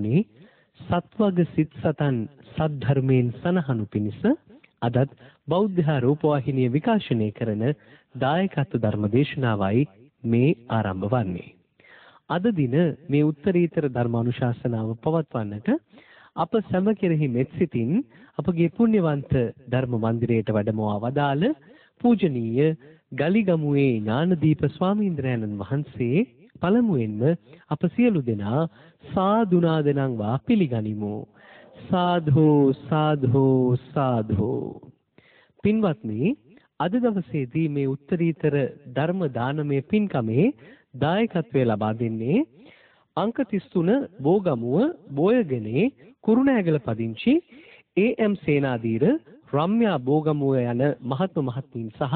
පින්වතුනි, සත්වග සිත් සතන් සද්ධර්මයෙන් සනහනු පිණිස අදත් බෞද්ධ රූපවාහිනිය විකාශනය කරන දායකත්ව ධර්ම දේශනාවයි මේ ආරම්භ වන්නේ. අද දින මේ උත්තරීතර ධර්මානුශාසනාව පවත්වන්නට අප සැම කෙරෙහි මෙත් සිතින් අපගේ පුණ්‍යවන්ත ධර්ම මන්දිරයට වැඩමවා වදාළ පූජනීය ගලිගමුවේ ඥානදීප ස්වාමීන්ද්‍රයන්න් වහන්සේ පළමුවෙන්ම අප සියලු දෙනා සාදුනාදනම් වා පිළිගනිමු. සාධු සාධු සාධු. පින්වත්නි, අද දවසේදී මේ උත්තරීතර ධර්ම දානමය පින්කමේ දායකත්වය ලබා දෙන්නේ අංක 33 බෝගමුව බෝයගනේ කුරුණෑගල පදිංචි ඒ.එම්. සේනාධීර රම්‍යා බෝගමුව යන මහත්ම මහත්මීන් සහ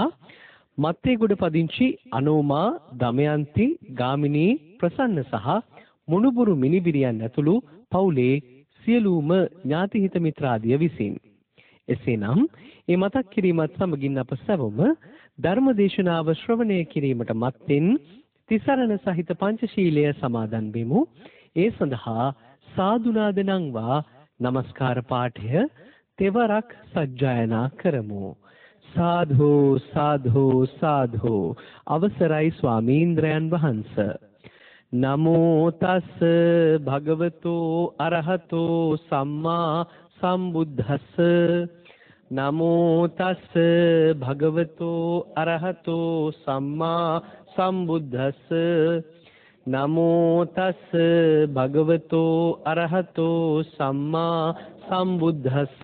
මත්තේගොඩ පදිංචි අනෝමා දමයන්ති ගාමිණී ප්‍රසන්න සහ මුණුබුරු මිනිබිරියන් ඇතුළු පවුලේ සියලුම ඥාති හිත මිත්‍රාදිය විසින්. එසේනම් මේ මතක් කිරීමත් සමගින් අප සැවොම ධර්ම දේශනාව ශ්‍රවණය කිරීමට මත්තෙන් තිසරණ සහිත පංචශීලය සමාදන් වෙමු. ඒ සඳහා සාදුනාද නංවා নমස්කාර පාඨය තෙවරක් සජ්ජායනා කරමු. සාධු සාධු සාධු. අවසරයි ස්වාමීන්ද්‍රයන් වහන්ස. නමෝ තස් භගවතෝ අරහතෝ සම්මා සම්බුද්දස්ස. නමෝ තස් භගවතෝ අරහතෝ සම්මා සම්බුද්දස්ස. නමෝ තස් භගවතෝ අරහතෝ සම්මා සම්බුද්දස්ස.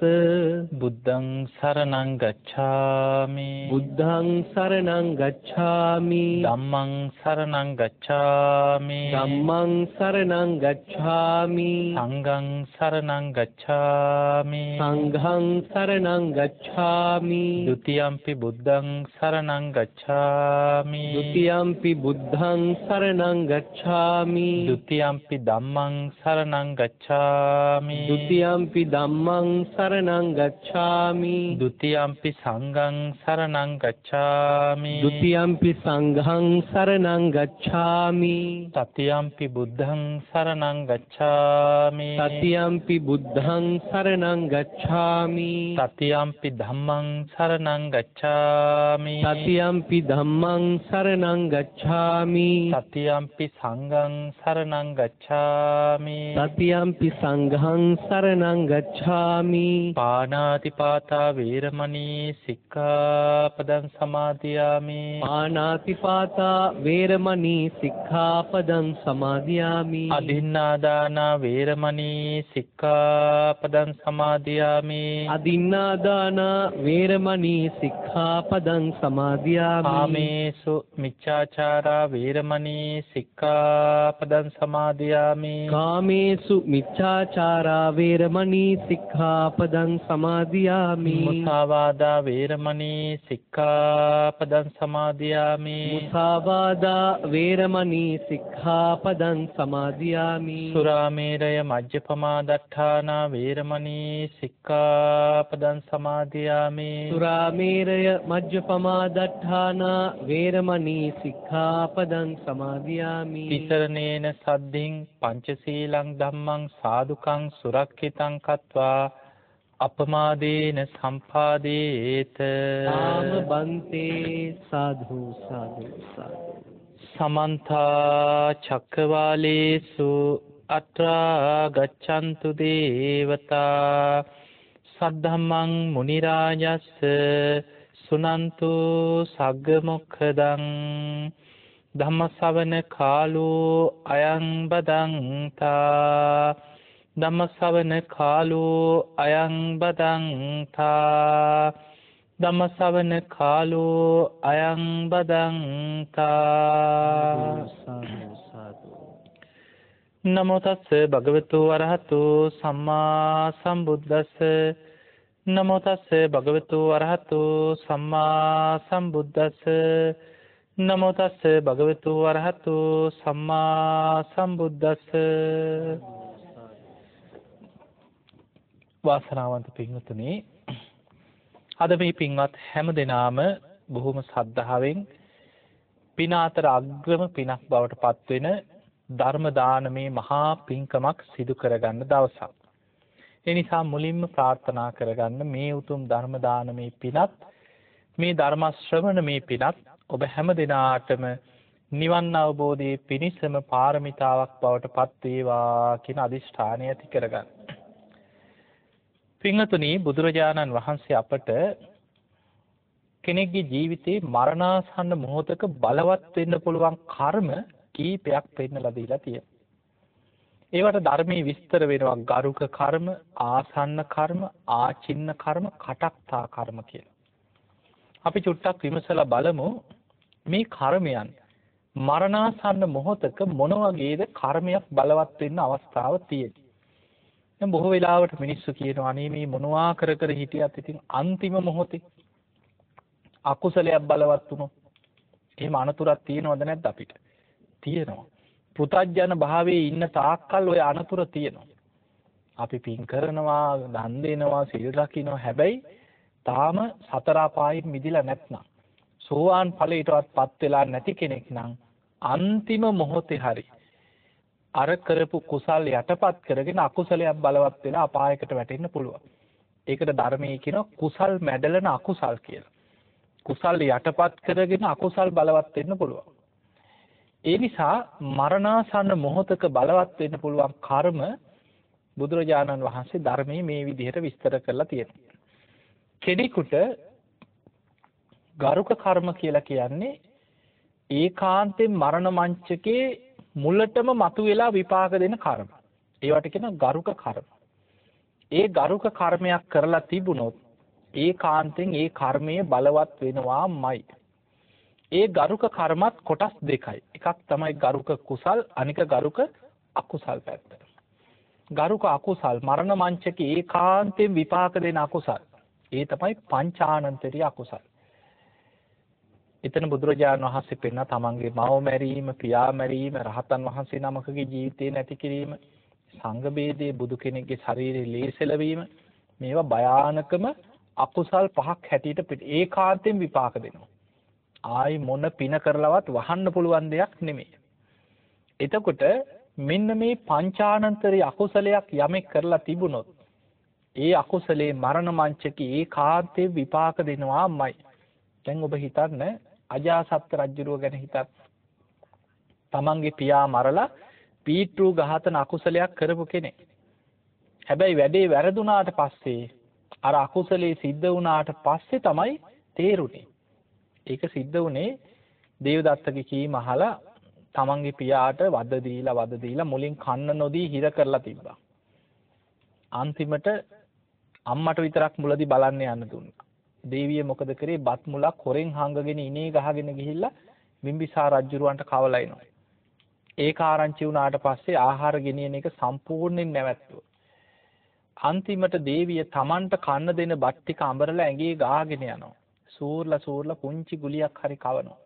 බුද්ධං සරණං ගච්ඡාමි. බුද්ධං සරණං ගච්ඡාමි. ධම්මං සරණං ගච්ඡාමි. ධම්මං සරණං ගච්ඡාමි. සංඝං සරණං ගච්ඡාමි. සංඝං සරණං ගච්ඡාමි. ဒ ුතියම්පි බුද්ධං සරණං ගච්ඡාමි. ဒ ුතියම්පි බුද්ධං සරණං ගච්ඡාමි. ဒ ුතියම්පි ධම්මං සරණං ගච්ඡාමි. ဒ ුතියම්පි ධම්මං සරණං ගච්ඡාමි. ဒ ුතියම්පි සංඝං සරණං ගච්ඡාමි. ဒ ුතියම්පි සංඝං සරණං ගච්ඡාමි. තතියම්පි බුද්ධං සරණං ගච්ඡාමි. තතියම්පි බුද්ධං සරණං ගච්ඡාමි. තතියම්පි ධම්මං සරණං ගච්ඡාමි. තතියම්පි ධම්මං සරණං ගච්ඡාමි. තතියම්පි සංඝං සරණං ගච්ඡාමි. තතියම්පි සංඝං සරණං ගච්ඡාමි. පාණාතිපාතා වේරමණී සික්ඛාපදං සමාදියාමි. පාණාතිපාතා වේරමණී සික්ඛාපදං සමාදියාමි. අදින්නාදාන වේරමණී සික්ඛාපදං සමාදියාමි. අදින්නාදාන වේරමණී සික්ඛාපදං සමාදියාමි. කාමේසු මිච්ඡාචාරා වේරමණී සික්ඛාපදං සමාදියාමි. කාමේසු මිච්ඡාචාරා වේරමණී සික්ඛාපදං සමාදියාමි. මුසාවාදා වේරමණී සික්ඛාපදං සමාදියාමි. මුසාවාදා වේරමණී සික්ඛාපදං සමාදියාමි. සුරාමේරය මජ්ජපමා දට්ඨානා වේරමණී සික්ඛාපදං සමාදියාමි. සුරාමේරය මජ්ජපමා දට්ඨානා වේරමණී සික්ඛාපදං සමාදියාමි. තිසරණේන සද්ධින් පංචශීලං ධම්මං සාදුකං සුරක්ඛිතං කତ୍වා අපමාදේන සම්පාදේත. ආම බන්තේ. සාධු සාධු සාධු. සමන්ත චක්කවාලේසු අත්‍රා ගච්ඡන්තු දේවතා සද්ධම්මං මුනි රාජස්ස සුනන්තු සග්ග මොක්ඛදං ධම්ම ශ්‍රවණ කාලෝ අයං බදන්තා. ධම්ම ශ්‍රවණ කාලෝ අයං බදන්තා. ධම්ම ශ්‍රවණ කාලෝ අයං බදන්තා. නමෝ තස්ස භගවතු වරහතෝ සම්මා සම්බුද්දස්ස. නමෝ තස්ස භගවතු වරහතෝ සම්මා සම්බුද්දස්ස. නමෝ තස්ස භගවතු වරහතෝ සම්මා සම්බුද්දස්ස. වාසනාවන්ත පින්වතුනි, අද මේ පින්වත් හැම දෙනාම බොහොම ශ්‍රද්ධාවෙන් පින අතර අග්‍රම පිනක් බවට පත්වෙන ධර්ම දානමේ මහා පින්කමක් සිදු කරගන්න දවසක්. ඒ නිසා මුලින්ම ප්‍රාර්ථනා කරගන්න මේ උතුම් ධර්ම දානමේ පිනත් මේ ධර්ම ශ්‍රවණමේ පිනත් ඔබ හැම දිනාටම නිවන් අවබෝධයේ පිණිසම පාරමිතාවක් බවට පත් වේවා කියන අදිෂ්ඨානය ඇති කරගන්න. පින්වතුනි, බුදුරජාණන් වහන්සේ අපට කෙනෙක්ගේ ජීවිතේ මරණාසන්න මොහොතක බලවත් වෙන්න පුළුවන් කර්ම කීපයක් පෙන්නලා දීලා තියෙනවා. ඒවට ධර්මයේ විස්තර වෙනවා ගරුක කර්ම, ආසන්න කර්ම, ආචින්න කර්ම, කටක්තා කර්ම කියලා. අපි චුට්ටක් විමසලා බලමු මේ කර්මයන් මරණාසන්න මොහොතක මොන වගේද කර්මයක් බලවත් වෙන්න අවස්ථාව තියෙන්නේ. දැන් බොහෝ වෙලාවට මිනිස්සු කියනවා අනේ මේ මොනවා කර කර හිටියත් ඉතින් අන්තිම මොහොතේ අකුසලයක් බලවත් වුණොත් එහෙම අනතුරක් තියෙනවද නැද්ද අපිට? තියෙනවා. පුතඥ භාවයේ ඉන්න තාක්කල් ওই අනතුර තියෙනවා. අපි පින් කරනවා, දන් දෙනවා, සීල් රකින්නවා. හැබැයි තාම සතර අපායෙන් මිදිලා නැත්නම්, සෝවාන් ඵලයටවත් වෙලා නැති කෙනෙක් නම් අන්තිම මොහොතේ හරි අර කරපු කුසල් යටපත් කරගෙන අකුසලයක් බලවත් වෙලා අපායකට වැටෙන්න පුළුවන්. ඒකට ධර්මයේ කියනවා කුසල් මැඩලන අකුසල් කියලා. කුසල් යටපත් කරගෙන අකුසල් බලවත් වෙන්න පුළුවන්. ඒ නිසා මරණාසන්න මොහොතක බලවත් වෙන්න පුළුවන් කර්ම බුදුරජාණන් වහන්සේ ධර්මයේ මේ විදිහට විස්තර කරලා තියෙනවා. කෙනෙකුට ගරුක කර්ම කියලා කියන්නේ ඒකාන්තයෙන් මරණ මංචකේ මුලටම මතුවලා විපාක දෙන කර්ම. ඒවට කියන ගරුක කර්ම. ඒ ගරුක කර්මයක් කරලා තිබුණොත් ඒකාන්තයෙන් ඒ කර්මය බලවත් වෙනවාමයි. ඒ ගරුක කර්මත් කොටස් දෙකයි. එකක් තමයි ගරුක කුසල්, අනික ගරුක අකුසල් පැත්ත. ගරුක අකුසල් මරණ මංචකේ ඒකාන්තයෙන් විපාක දෙන අකුසල්. ඒ තමයි පංචානන්තරීය අකුසල්. එතන බුදුරජාණන් වහන්සේ පෙන්න තමන්ගේ මව මැරීම, පියා මැරීම, රහතන් වහන්සේ නමකගේ ජීවිතේ නැති කිරීම, සංඝ බේදයේ බුදු කෙනෙක්ගේ ශරීරයේ ලේසලවීම, මේවා භයානකම අකුසල් පහක් හැටියට ඒකාන්තයෙන් විපාක දෙනවා. ආයි මොන පින කරලවත් වහන්න පුළුවන් දෙයක් නෙමෙයි. එතකොට මෙන්න මේ පංචානන්තරී අකුසලයක් යමෙක් කරලා තිබුණොත් ඒ අකුසලේ මරණ මංචකේ ඒකාන්තයෙන් විපාක දෙනවාමයි. දැන් ඔබ හිතන්න අජාසත් රජුරුව ගැන හිතන්න. තමන්ගේ පියා මරලා පීට්ටු ඝාතන අකුසලයක් කරපු කෙනෙක්. හැබැයි වැඩේ වැරදුනාට පස්සේ අර අකුසලේ සිද්ධ වුණාට පස්සේ තමයි තේරුනේ. ඒක සිද්ධ වුණේ දේවදත්තගේ කීම අහලා තමන්ගේ පියාට වද දීලා මුලින් කන්න නොදී හිර කරලා තිබ්බා. අන්තිමට අම්මට විතරක් මුලදී බලන්න යන්න දුන්නා. දේවිය මොකද කරේ? බත් මුලක් හොරෙන් හංගගෙන ඉනේ ගහගෙන ගිහිල්ලා බිම්බිසාර රජුරවන්ට කවලා එනවා. ඒක ආරංචි වුණාට පස්සේ ආහාර ගෙනියන එක සම්පූර්ණයෙන් නැවැත්තුවා. අන්තිමට දේවිය Tamanට කන්න දෙන බත් ටික අඹරලා ඇඟේ ගාගෙන යනවා. සූර්ලා පුංචි ගුලියක් හරි කවනවා.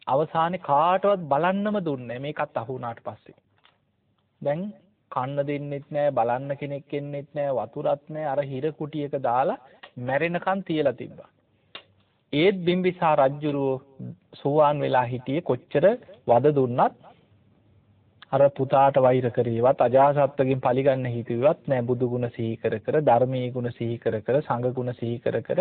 අවසානයේ කාටවත් බලන්නම දුන්නේ මේකත් අහු වුණාට පස්සේ. දැන් කන්න දෙන්නෙත් නෑ, බලන්න කෙනෙක් එන්නෙත් නෑ, වතුරත් නෑ. අර හිර කුටියක දාලා මැරෙනකන් තියලා තිබ්බා. ඒත් බිම්බිසාර රජුරෝ සෝවාන් වෙලා හිටියේ කොච්චර වද දුන්නත් අර පුතාට වෛර කරේවත් අජාසත්තගෙන් පරිගන්න හිතුවත් නෑ. බුදු ගුණ සිහි කර කර, ධර්මයේ ගුණ සිහි කර කර, සංඝ ගුණ සිහි කර කර,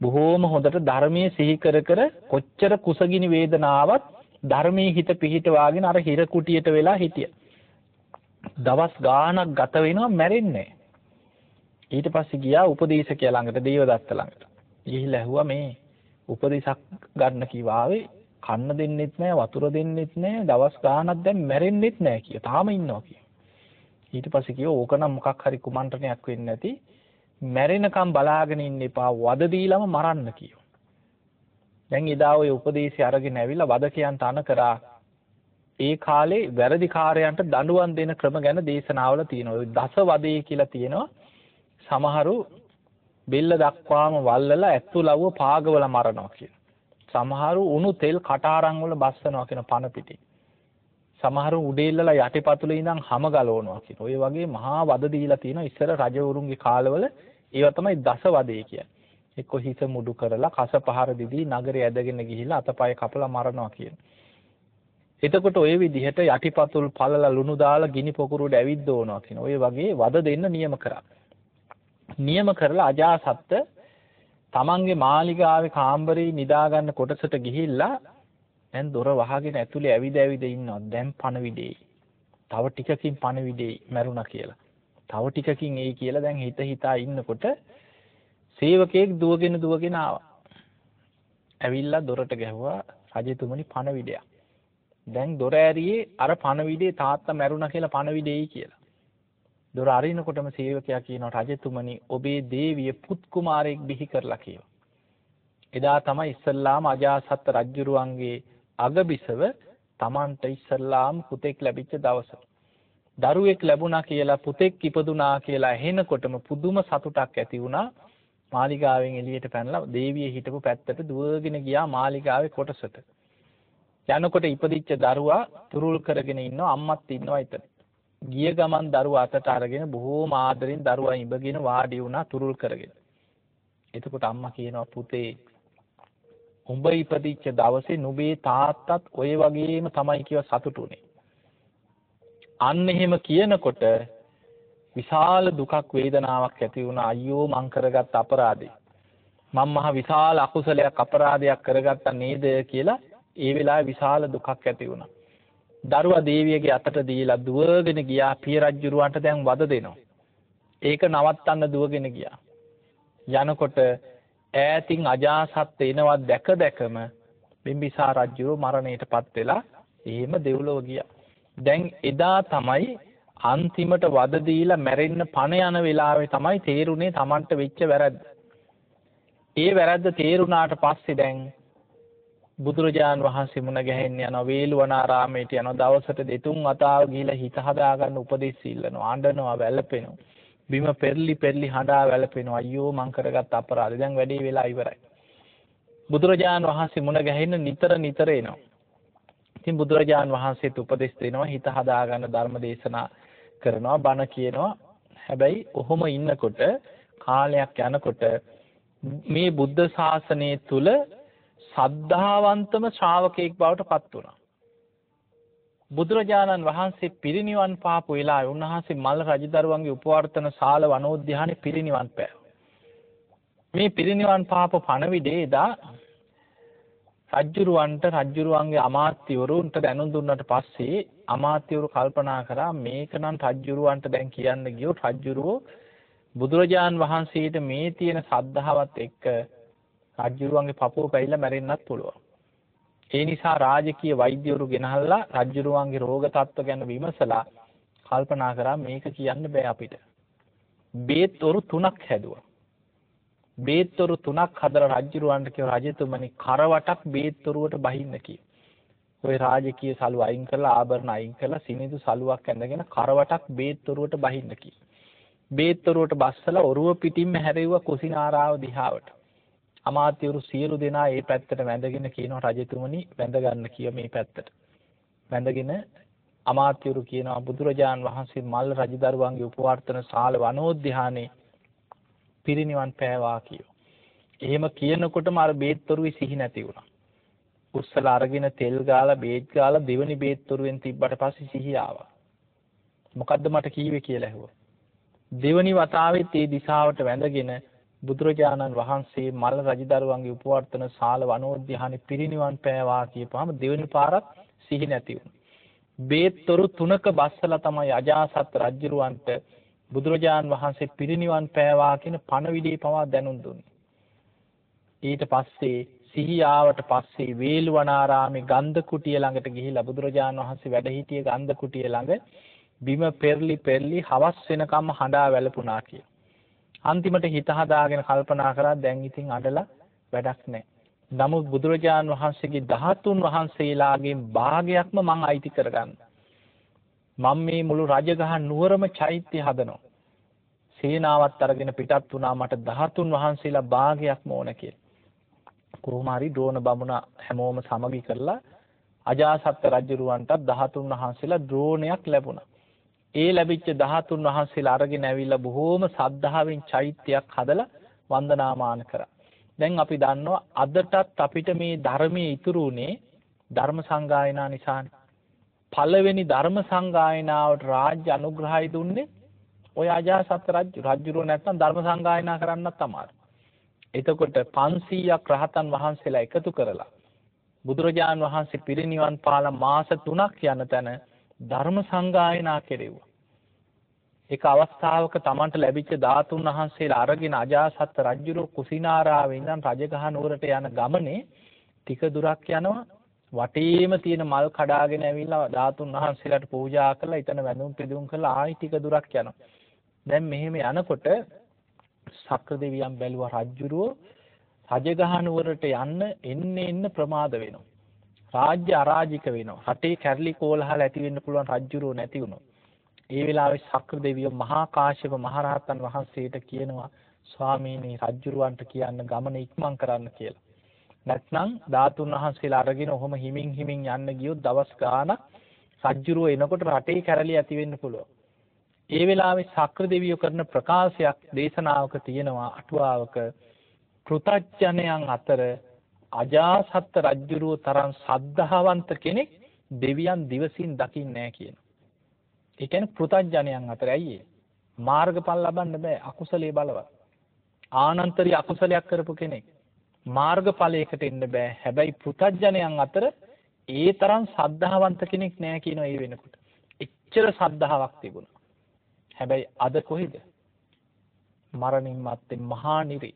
බොහෝම හොඳට ධර්මයේ සිහි කර කර කොච්චර කුසගිනි වේදනාවක් ධර්මයේ හිත පිහිටවාගෙන අර හිර කුටියට වෙලා හිටියා. දවස් ගාණක් ගත වෙනවා මැරෙන්නේ. ඊට පස්සේ ගියා උපදේශකයා ළඟට, දේවදත්ත ළඟට. ගිහිල්ලා ඇහුවා මේ උපදේශක් ගන්න කිව්වාවේ කන්න දෙන්නෙත් නෑ, වතුර දෙන්නෙත් නෑ, දවස් ගාණක් දැන් මැරෙන්නෙත් නෑ කිය. තාම ඉන්නවා කිය. ඊට පස්සේ කිව්වා ඕකනම් මොකක් හරි කුමන්ත්‍රණයක් වෙන්නේ නැති. මැරෙනකම් බලාගෙන ඉන්න එපා, වද දීලම මරන්න කියෝ. දැන් එදා ඔය උපදේශය අරගෙන ඇවිල්ලා වදකයන්ට අණ කරා. ඒ කාලේ වැරදිකාරයන්ට දඬුවම් දෙන ක්‍රම ගැන දේශනාවල තියෙනවා. දස වදේ කියලා තියෙනවා. සමහරු බෙල්ල දක්වාම වල්ලලා ඇත්තුලව්ව පාගවල මරනවා කියන. සමහරු උණු තෙල් කටාරම් වල බස්සනවා කියන පන පිටින්. සමහරු උඩේල්ලලා යටිපතුලේ ඉඳන් හැම ගලවනවා කියන. ඔය වගේ මහා වද දීලා තියෙනවා ඉස්සර රජවරුන්ගේ කාලවල. ඒවා තමයි දස වදේ කියන්නේ. එක්ක හිස මුඩු කරලා කස පහර දීදී නගරේ ඇදගෙන ගිහිල්ලා අතපය කපලා මරනවා කියන. එතකොට ওই විදිහට යටිපතුල් පළලා ලුණු දාලා ගිනි පොකුරුවට ඇවිද්ද ඕනවා කියන. ඔය වගේ වද දෙන්න නියම කරා. නියම කරලා අජාසත්ත තමන්ගේ මාලිගාවේ කාමරේ නිදා ගන්න කොටසට ගිහිල්ලා දැන් දොර වහගෙන ඇතුලේ ඇවිද ඉන්නවා. දැන් පණවිඩේ. තව ටිකකින් පණවිඩේ මැරුණා කියලා. තව ටිකකින් එයි කියලා දැන් හිතා ඉන්නකොට සේවකයෙක් දුවගෙන ආවා. ඇවිල්ලා දොරට ගැහුවා රජතුමනි පණවිඩයක්. දැන් දොර ඇරියේ අර පණවිඩේ තාත්තා මැරුණා කියලා පණවිඩේයි කියලා. දොර අරිනකොටම සේවකයා කියනවා රජතුමනි ඔබේ දේවිය පුත් කුමාරයෙක් බිහි කරලා කියලා. එදා තමයි ඉස්සල්ලාම අජාසත් රජුරුවන්ගේ අගබිසව තමන්ට ඉස්සල්ලාම පුතෙක් ලැබිච්ච දවස. දරුවෙක් ලැබුණා කියලා පුතෙක් ඉපදුනා කියලා ඇහෙනකොටම පුදුම සතුටක් ඇති වුණා. මාලිගාවෙන් එළියට පැනලා දේවිය හිටපු පැත්තට දුවගෙන ගියා මාලිගාවේ කොටසට. යනකොට ඉපදිච්ච දරුවා තුරුල් කරගෙන ඉන්නවා අම්මත් ඉන්නවා එතන. ගිය ගමන් දරුවා අතට අරගෙන බොහෝම ආදරෙන් දරුවා ඉඹගෙන වාඩි වුණා තුරුල් කරගෙන. එතකොට අම්මා කියනවා පුතේ උඹ ඉපදිච්ච දවසේ නුඹේ තාත්තත් ඔය වගේම තමයි කියලා සතුටු උනේ. අන්න එහෙම කියනකොට විශාල දුකක් වේදනාවක් ඇති වුණා. අයියෝ මං කරගත් අපරාධේ. මම මහ විශාල අකුසලයක් අපරාධයක් කරගත්තා නේද කියලා ඒ වෙලාවේ විශාල දුකක් ඇති වුණා. දරුවා දේවියගේ අතට දීලා දුවගෙන ගියා පිය රජුරවන්ට දැන් වද දෙනවා. ඒක නවත්තන්න දුවගෙන ගියා. යනකොට ඈතින් අජාසත් එනවා දැකම බිම්බිසාර රජුව මරණයටපත් වෙලා එහෙම දෙව්ලොව ගියා. දැන් එදා තමයි අන්තිමට වද දීලා මැරෙන්න පණ යන වෙලාවේ තමයි තේරුනේ Tamanට වෙච්ච වැරද්ද. ඒ වැරද්ද තේරුණාට පස්සේ දැන් බුදුරජාන් වහන්සේ මුණ ගැහෙන්න යනවා වේළුවනාරාමයට යනවා දවසට දෙතුන් වතාව ගිහිලා හිත හදාගන්න උපදෙස් ඉල්ලනවා අඬනවා වැළපෙනවා බිම පෙරලි හඬා වැළපෙනවා අයියෝ මං කරගත් අපරාධය දැන් වැඩේ වෙලා ඉවරයි. බුදුරජාන් වහන්සේ මුණ ගැහෙන්න නිතර එනවා. ඉතින් බුදුරජාන් වහන්සේට උපදෙස් දෙනවා හිත හදාගන්න ධර්ම දේශනා කරනවා බණ කියනවා. හැබැයි ඔහොම ඉන්නකොට කාලයක් යනකොට මේ බුද්ධ ශාසනය තුල සද්ධාවන්තම ශ්‍රාවකෙක් බවට පත් වුණා. බුදුරජාණන් වහන්සේ පිරිනිවන් පාපු වෙලාවේ උන්වහන්සේ මල්ල රජදරුවන්ගේ උපවර්තන ශාල වනෝද්‍යානයේ පිරිනිවන් පෑවා. මේ පිරිනිවන් පාප පණවිඩේ එදා රජුරුවන්ගේ අමාත්‍යවරුන්ට දැනුම් දුන්නට පස්සේ අමාත්‍යවරු කල්පනා කරා මේක නම් රජුරුවන්ට දැන් කියන්න ගියොත් රජුරුවෝ බුදුරජාන් වහන්සේට මේ තියෙන ශ්‍රද්ධාවත් එක්ක රජුරුවන්ගේ පපුව පැහිලා මැරෙන්නත් පුළුවන්. ඒ නිසා රාජකීය වෛද්‍යවරු ගෙනහල්ලා රජුරුවන්ගේ රෝග තත්ත්ව ගැන විමසලා කල්පනා කරා මේක කියන්න බෑ අපිට. බේත්වරු 3ක් හැදුවා. බේත්වරු 3ක් හදලා රජුරුවන්ට කිව්වා රජතුමනි කරවටක් බේත්වරුවට බහින්න කියලා. ඔය රාජකීය සලුව අයින් කරලා ආභරණ අයින් කරලා සිනිඳු සලුවක් ඇඳගෙන කරවටක් බේත්වරුවට බහින්න කියලා. බේත්වරුවට බස්සලා ඔරුව පිටින්ම හැරෙව්වා කුසිනාරාව දිහාවට. අමාත්‍යවරු සියලු දෙනා ඒ පැත්තට වැඳගෙන කියනවා රජතුමනි වැඳ ගන්න කිය මේ පැත්තට. වැඳගෙන අමාත්‍යවරු කියනවා බුදුරජාන් වහන්සේ මල්ල රජදරුවන්ගේ උපවර්තන ශාල වනෝද්‍යානයේ පිරිනිවන් පෑවා කියෝ. එහෙම කියනකොටම අර බේත්වරුවේ සිහි නැති වුණා. උස්සලා අරගෙන තෙල් ගාලා බේත් ගාලා දෙවනි බේත්වරුවෙන් තිබ්බට පස්සේ සිහි ආවා. මොකද්ද මට කීවේ කියලා ඇහුවා. දෙවනි වතාවෙත් ඒ දිශාවට වැඳගෙන බුදුරජාණන් වහන්සේ මල්ල රජදරුවන්ගේ උපවර්තන ශාල වනෝද්‍යානයේ පිරිනිවන් පෑවා කියපුවාම දෙවෙනි පාරක් සිහි නැති වුණා. බේත්වරු 3ක බස්සලා තමයි අජාසත් රජුරවන්ට බුදුරජාණන් වහන්සේ පිරිනිවන් පෑවා කියන පණවිඩේ පවා දැනුම් දුන්නේ. ඊට පස්සේ සිහි ආවට පස්සේ වේළුවනාරාමේ ගන්ධ කුටිය ළඟට ගිහිලා බුදුරජාණන් වහන්සේ වැඩ සිටියේ ගන්ධ කුටිය ළඟ බිම පෙරලි හවස් වෙනකම් හඬා වැළපුණා කියලා. අන්තිමට හිත හදාගෙන කල්පනා කරා දැන් ඉතින් අඬලා වැඩක් නැහැ. නමුත් බුදුරජාණන් වහන්සේගේ 13 වහන්සේලාගේ භාගයක්ම මං අයිති කරගන්න. මම මේ මුළු රජගහ නුවරම චෛත්‍ය හදනවා. සේනාවත් අරගෙන පිටත් වුණා මට 13 වහන්සේලා භාගයක්ම ඕන කියලා. කොහොම හරි ද්‍රෝණ බමුණ හැමෝම සමගි කරලා අජාසත් රජුරවන්ට 13 වහන්සේලා ද්‍රෝණයක් ලැබුණා. ඒ ලැබිච්ච 13 වහන්සේලා අරගෙන ඇවිල්ලා බොහෝම සද්ධාවෙන් චෛත්‍යයක් හදලා වන්දනාමාන කරා. දැන් අපි දන්නවා අදටත් අපිට මේ ධර්මයේ ඉතුරු උනේ ධර්ම සංගායනා නිසානේ. පළවෙනි ධර්ම සංගායනාවට රාජ්‍ය අනුග්‍රහය දුන්නේ ඔය අජාසත් රජුරෝ නැත්නම් ධර්ම සංගායනා කරන්නත් අමාරු. එතකොට 500ක් රහතන් වහන්සේලා එකතු කරලා බුදුරජාන් වහන්සේ පිරිනිවන් පාලා මාස 3ක් යන තැන ධර්ම සංගායනා කෙරෙව්වා. ඒක අවස්ථාවක Tamanට ලැබිච්ච ධාතුන් වහන්සේලා අරගෙන අජාසත් රජුරෝ කුසිනාරාවේ ඉඳන් රජගහ නුවරට යන ගමනේ ටික දුරක් යනවා වටේම තියෙන මල් කඩාගෙන ඇවිල්ලා ධාතුන් වහන්සේලාට පූජා කරලා ඊතන වැඳුම් පිදුම් කරලා ආයි ටික දුරක් යනවා. දැන් මෙහෙම යනකොට සක්‍ර දෙවියන් බැලුවා රජුරෝ රජගහ නුවරට යන්න එන්න ප්‍රමාද වෙනවා. රාජ්‍ය අරාජික වෙනවා. රටේ කැරලි කෝලහල ඇති වෙන්න පුළුවන් රජුරෝ නැති වුණා. ඒ වෙලාවේ සක්‍ර දෙවියෝ මහා කාශ්‍යප මහරහතන් වහන්සේට කියනවා ස්වාමීනි රජුරවන්ට කියන්න ගමන ඉක්මන් කරන්න කියලා. නැත්නම් ධාතුන් වහන්සේලා අරගෙන ඔහොම හිමින් යන්න ගියොත් දවස් ගාණක් රජුරෝ එනකොට රටේ කැරලි ඇති වෙන්න පුළුවන්. ඒ වෙලාවේ සක්‍ර දෙවියෝ කරන ප්‍රකාශයක් දේශනාවක තියෙනවා අටුවාවක කෘතඥයන් අතර අජාසත් රජුරෝ තරම් සද්ධාවන්ත කෙනෙක් දෙවියන් දිවසින් දකින්නේ නැහැ කියනවා. ඒ කියන්නේ කෘතඥයන් අතර ඇයි මාර්ගඵල ලබන්න බෑ අකුසලයේ බලවත්. ආනන්තරී අකුසලයක් කරපු කෙනෙක් මාර්ගඵලයකට එන්න බෑ. හැබැයි පෘථග්ජනයන් අතර ඒ තරම් සද්ධාවන්ත කෙනෙක් නෑ කියනවා ඒ වෙනකොට. එච්චර සද්ධාාවක් තිබුණා. හැබැයි අද කොහෙද? මරණින් මත්තේ මහා නිරේ.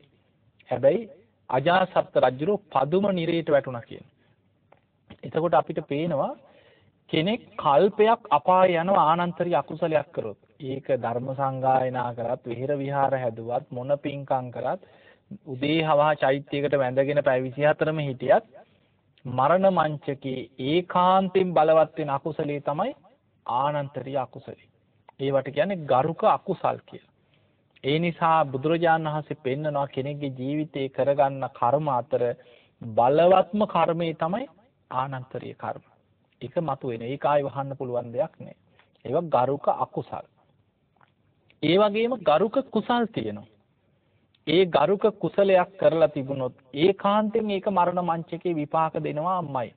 හැබැයි අජාසත් රජුරෝ පදුම නිරේට වැටුණා කියන. එතකොට අපිට පේනවා කෙනෙක් කල්පයක් අපාය යනවා ආනන්තරී අකුසලයක් කරොත්. ඒක ධර්ම සංගායනා කරත් විහෙර විහාර හැදුවත් මොන පින්කම් කරත් උදේ හවා චෛත්‍යයකට වැඳගෙන පැය 24ම හිටියත් මරණ මංචකේ ඒකාන්තයෙන් බලවත් වෙන අකුසලයේ තමයි ආනන්තරී අකුසලයි. ඒවට කියන්නේ ගරුක අකුසල් කියලා. ඒ නිසා බුදුරජාණන් වහන්සේ පෙන්නනවා කෙනෙක්ගේ ජීවිතේ කරගන්න කර්ම අතර බලවත්ම කර්මය තමයි ආනන්තරී කර්ම. ඒක මතුවෙන. ඒක ආයි වහන්න පුළුවන් දෙයක් නෑ. ඒවා ගරුක අකුසල්. ඒ වගේම ගරුක කුසල් තියෙනවා. ඒ ගරුක කුසලයක් කරලා තිබුණොත් ඒකාන්තයෙන් ඒක මරණ මංචකේ විපාක දෙනවා අම්මයි.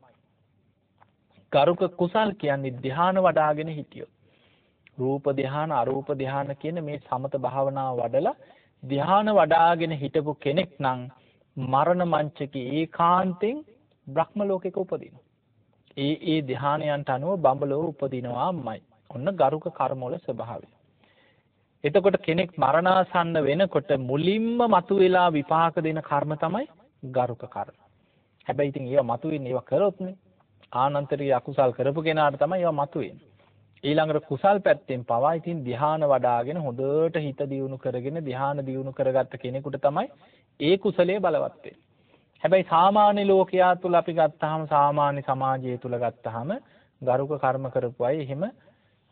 ගරුක කුසල් කියන්නේ ධ්‍යාන වඩාගෙන හිටියොත්. රූප ධ්‍යාන අරූප ධ්‍යාන කියන මේ සමත භාවනාව වඩලා ධ්‍යාන වඩාගෙන හිටපු කෙනෙක් නම් මරණ මංචකේ ඒකාන්තයෙන් බ්‍රහ්ම ලෝකයක උපදිනවා. ඒ ධ්‍යානයන්ට අනුව බඹලෝ උපදිනවා අම්මයි. ඔන්න ගරුක කර්ම වල ස්වභාවය. එතකොට කෙනෙක් මරණාසන්න වෙනකොට මුලින්ම මතුවලා විපාක දෙන කර්ම තමයි ගරුක කර්ම. හැබැයි ඉතින් ඒවා මතුවෙන්නේ ඒවා කරොත්නේ. ආනන්තරී අකුසල් කරපු කෙනාට තමයි ඒවා මතුවෙන්නේ. ඊළඟට කුසල් පැත්තෙන් පවා ඉතින් ධ්‍යාන වඩාගෙන හොඳට හිත දියුණු කරගෙන ධ්‍යාන දියුණු කරගත්ත කෙනෙකුට තමයි ඒ කුසලයේ බලවත් වෙන්නේ. හැබැයි සාමාන්‍ය ලෝකයා තුල අපි ගත්තාම සාමාන්‍ය සමාජය තුල ගත්තාම ගරුක කර්ම කරපු අය එහෙම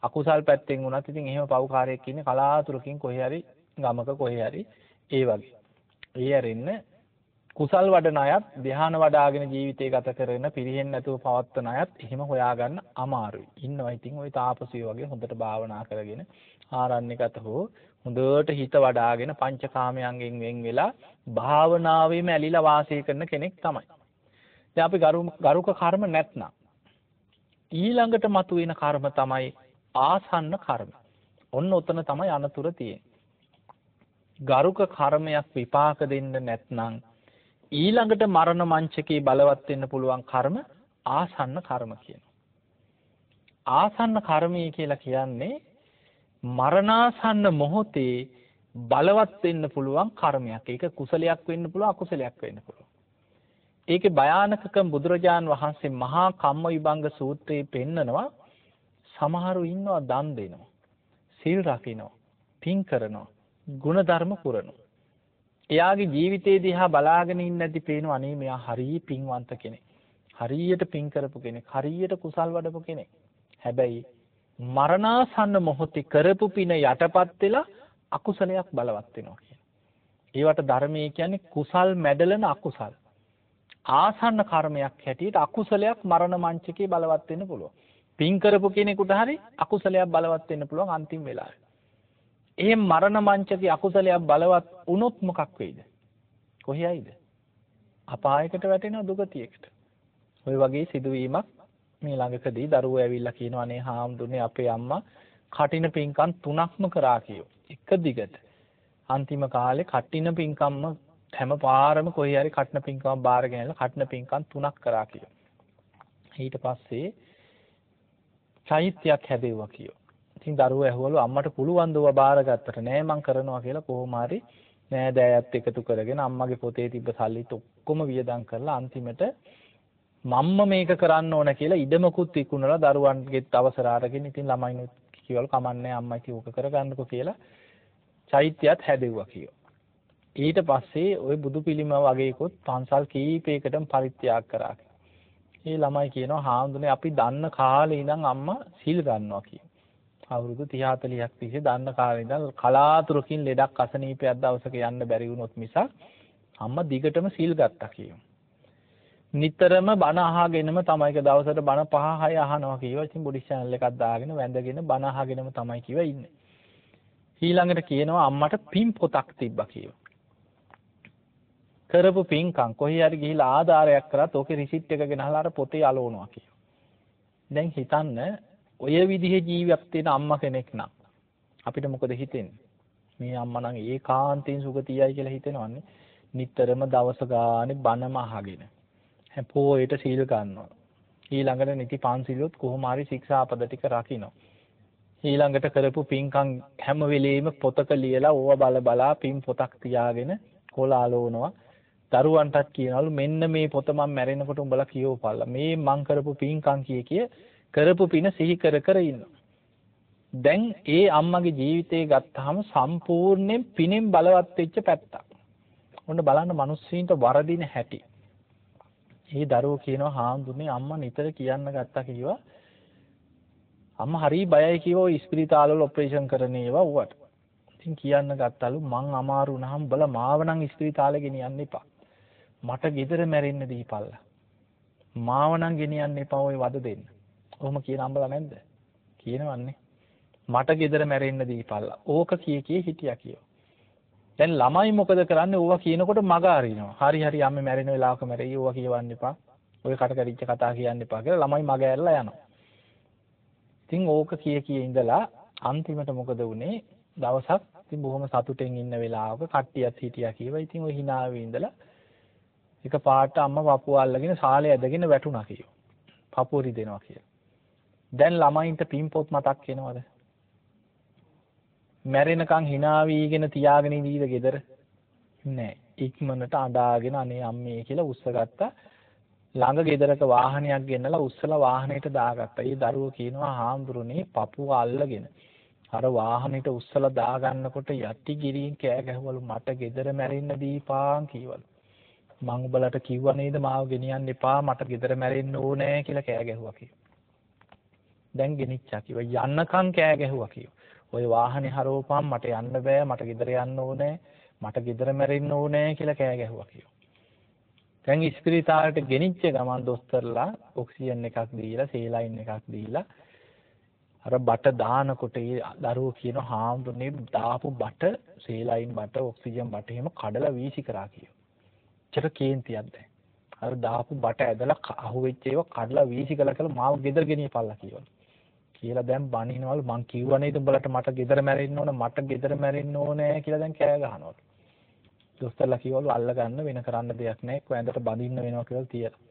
අකුසල් පැත්තෙන් වුණත් ඉතින් එහෙම පව්කාරයෙක් ඉන්නේ කලාතුරකින් කොහේ හරි ගමක කොහේ හරි ඒ වගේ. ඒ ඇරෙන්න කුසල් වඩන අයත් ධ්‍යාන වඩාගෙන ජීවිතය ගත කරන පිරිහෙන්නේ නැතුව පවත්වන අයත් එහෙම හොයාගන්න අමාරුයි. ඉන්නවා ඉතින් ওই තාපසියෝ වගේ හොඳට භාවනා කරගෙන ආරණ්‍යගත හෝ හොඳට හිත වඩාගෙන පංචකාමයන්ගෙන් වෙන් වෙලා භාවනාවෙම ඇලිලා වාසය කරන කෙනෙක් තමයි. දැන් අපි ගරුක කර්ම නැත්නම් ඊළඟට මතුවෙන කර්ම තමයි ආසන්න කර්ම. ඔන්න ඔතන තමයි අනතුර තියෙන්නේ. ගරුක කර්මයක් විපාක දෙන්න නැත්නම් ඊළඟට මරණ මංචකේ බලවත් වෙන්න පුළුවන් කර්ම ආසන්න කර්ම කියනවා. ආසන්න කර්මය කියලා කියන්නේ මරණාසන්න මොහොතේ බලවත් වෙන්න පුළුවන් කර්මයක්. ඒක කුසලයක් වෙන්න පුළුවන් අකුසලයක් වෙන්න පුළුවන්. ඒකේ භයානකකම බුදුරජාන් වහන්සේ මහා කම්ම විභංග සූත්‍රයේ පෙන්නනවා. සමහරු ඉන්නවා දන් දෙනවා, සිල් රකින්නවා, පින් කරනවා, ගුණධර්ම පුරනවා. එයාගේ ජීවිතේ දිහා බලාගෙන ඉන්න ඇති පේනවා අනේ මෙයා හරිය පින්වන්ත කෙනෙක්. හරියට පින් කරපු කෙනෙක්, හරියට කුසල් වඩපු කෙනෙක්. හැබැයි මරණාසන්න මොහොතේ කරපු පින යටපත් වෙලා අකුසලයක් බලවත් වෙනවා කියන. ඒවට ධර්මයේ කියන්නේ කුසල් මැඩලන අකුසල්. ආසන්න කර්මයක් හැටියට අකුසලයක් මරණ මංචකේ බලවත් වෙන්න පුළුවන්. පින් කරපු කෙනෙකුට හරි අකුසලයක් බලවත් වෙන්න පුළුවන් අන්තිම වෙලාවේ. එහෙම මරණ මංචකේ අකුසලයක් බලවත් වුණොත් මොකක් වෙයිද? කොහේයිද? අපායකට වැටෙනවා දුගතියකට. ওই වගේ සිදුවීමක් මේ ළඟකදී දරුවෝ ඇවිල්ලා කියනවා අනේ හාමුදුරනේ අපේ අම්මා කටින පින්කම් 3ක්ම කරා කියෝ. එක දිගට. අන්තිම කාලේ කටින පින්කම්ම හැම පාරම කොහේ හරි කටින පින්කම් බාරගෙන ඇවිල්ලා කටින පින්කම් 3ක් කරා කියෝ. ඊට පස්සේ චෛත්‍යයක් හැදෙව්වා කියෝ. ඉතින් දරුවෝ ඇහුවලු අම්මට පුළුවන් ද ඔවා බාරගත්තට නෑ මං කරනවා කියලා කොහොම හරි නෑදෑයත් එකතු කරගෙන අම්මගේ පොතේ තිබ්බ සල්ලිත් ඔක්කොම වියදම් කරලා අන්තිමට මම්ම මේක කරන්න ඕන කියලා ඉඩමකුත් විකුණලා දරුවන්ගෙත් අවසර අරගෙන ඉතින් ළමයිනුත් කිව්වලු කමන්නේ අම්මයි කිව්වක කරගන්නකෝ කියලා චෛත්‍යයත් හැදෙව්වා කියෝ. ඊට පස්සේ ওই බුදු පිළිම වගේකොත් පන්සල් කීපයකටම පරිත්‍යාග කරා. ඒ ළමයි කියනවා හාමුදුරනේ අපි දන්න කාලේ ඉඳන් අම්මා සිල් ගන්නවා කියනවා. අවුරුදු 30 40ක් තිස්සේ දන්න කාලේ ඉඳන් කලාතුරකින් ලෙඩක් අසනීපයක් දවසක යන්න බැරි වුණොත් මිසක් අම්මා දිගටම සිල් ගත්තා කියනවා. නිතරම බණ අහගෙනම තමයි ඒක දවසට බණ 5-6 අහනවා කියනවා. ඉතින් බුද්ධ channel එකක් දාගෙන වැඳගෙන බණ අහගෙනම තමයි කියවා ඉන්නේ. ඊළඟට කියනවා අම්මට පින් පොතක් තිබ්බා කියනවා. කරපු පින්කම් කොහේ හරි ගිහිලා ආධාරයක් කරත් ඕකේ රිසිට් එක ගෙනහලා අර පොතේ අලවනවා කියනවා. දැන් හිතන්න ඔය විදිහේ ජීවියක් තියෙන අම්මා කෙනෙක් නම් අපිට මොකද හිතෙන්නේ? මේ අම්මා නම් ඒකාන්තයෙන් සුගතියයි කියලා හිතෙනවන්නේ. නිතරම දවස ගානේ බණම අහගෙන. පොයට සීල් ගන්නවා. ඊළඟට නිති පන්සිලුත් කොහොම හරි ශික්ෂාපද ටික රකින්න. ඊළඟට කරපු පින්කම් හැම වෙලෙම පොතක ලියලා ඕව බලා පින් පොතක් තියාගෙන කොලාලෝනවා. දරුවන්ටත් කියනවලු මෙන්න මේ පොත මම මැරෙනකොට උඹලා කියවපල්ලා. මේ මං කරපු පින්කම් කිය කරපු පින සිහි කර කර ඉන්නවා. දැන් ඒ අම්මගේ ජීවිතේ ගත්තාම සම්පූර්ණයෙන් පිනෙන් බලවත් වෙච්ච පැත්තක්. ඔන්න බලන්න මිනිස්සුන්ට වරදින හැටි. මේ දරුවෝ කියනවා හාමුදුරනේ අම්මා නිතර කියන්න ගත්තා කිව්වා. අම්මා හරි බයයි කිව්වා ඉස්පිරිතාලවල ඔපරේෂන් කරන ඒවා උවට. ඉතින් කියන්න ගත්තලු මං අමාරු වුණාම බල මාව නම් ඉස්පිරිතාලේ ගෙනියන්න එපා. මට ගෙදර මැරෙන්න දීපල්ලා. මාව නම් ගෙනියන්න එපා ඔය වද දෙන්න. ඔහොම කියන අම්බලා නැද්ද? කියනවන්නේ. මට ගෙදර මැරෙන්න දීපල්ලා. ඕක කී හිටියා කියෝ. දැන් ළමයි මොකද කරන්නේ? ඕවා කියනකොට මග අරිනවා. හරි අම්මේ මැරෙන වෙලාවක මැරෙයි ඕවා කියවන්න එපා. ඔය කට කරිච්ච කතා කියන්න එපා කියලා ළමයි මග ඇරලා යනවා. ඉතින් ඕක කී ඉඳලා අන්තිමට මොකද වුනේ? දවසක් ඉතින් බොහොම සතුටෙන් ඉන්න වෙලාවක කට්ටියත් හිටියා කියවා. ඉතින් ඔය hinaවේ ඉඳලා එක පාට අම්මා පපුව අල්ලගෙන සාලේ ඇදගෙන වැටුණා කියෝ. පපුව රිදෙනවා කියලා. දැන් ළමයින්ට පින්පොත් මතක් වෙනවද? මැරෙනකන් hina වීගෙන තියාගෙන ඉඳීද ගෙදර? නෑ. ඉක්මනට අඬාගෙන අනේ අම්මේ කියලා උස්සගත්තා. ළඟ ගෙදරක වාහනයක් ගෙන්නලා උස්සලා වාහනේට දාගත්තා. ඒ දරුවෝ කියනවා හාමුදුරනේ පපුව අල්ලගෙන අර වාහනේට උස්සලා දාගන්නකොට යටි ගිරින් කෑ ගැහුවලු මට ගෙදර මැරෙන්න දීපාන් කීවලු. මං උඹලට කිව්වා නේද මාව ගෙනියන්න එපා මට ගෙදර මැරෙන්න ඕනේ කියලා කෑ ගැහුවා කිව්වා. දැන් ගෙනිච්චා කිව්වා යන්නකම් කෑ ගැහුවා කිව්වා. ඔය වාහනේ හරවපම් මට යන්න බෑ මට ගෙදර යන්න ඕනේ මට ගෙදර මැරෙන්න ඕනේ කියලා කෑ ගැහුවා කිව්වා. දැන් ඉස්පිරිතාලට ගෙනිච්ච ගමන් දොස්තරලා ඔක්සිජන් එකක් දීලා සේලයින් එකක් දීලා අර බට දානකොට ඒ දරුවෝ කියන හාමුදුරනේ දාපු බට සේලයින් බට ඔක්සිජන් බට එහෙම කඩලා වීසි කරා කියනවා. චර කේන්තියක් දැන්. අර දාපු බට ඇදලා අහුවෙච්ච ඒවා කඩලා වීසි කළා කියලා මාව ගෙදර ගෙනියපල්ලා කියනවා. කියලා දැන් බනිනවලු මං කිව්වා නේද උඹලට මට ගෙදර මැරෙන්න ඕන මට ගෙදර මැරෙන්න ඕනේ කියලා දැන් කෑ ගහනවලු. දොස්තරලා කිව්වලු අල්ල ගන්න වෙන කරන්න දෙයක් නැහැ කොහෙන්දට බඳින්න වෙනවා කියලා තියලා.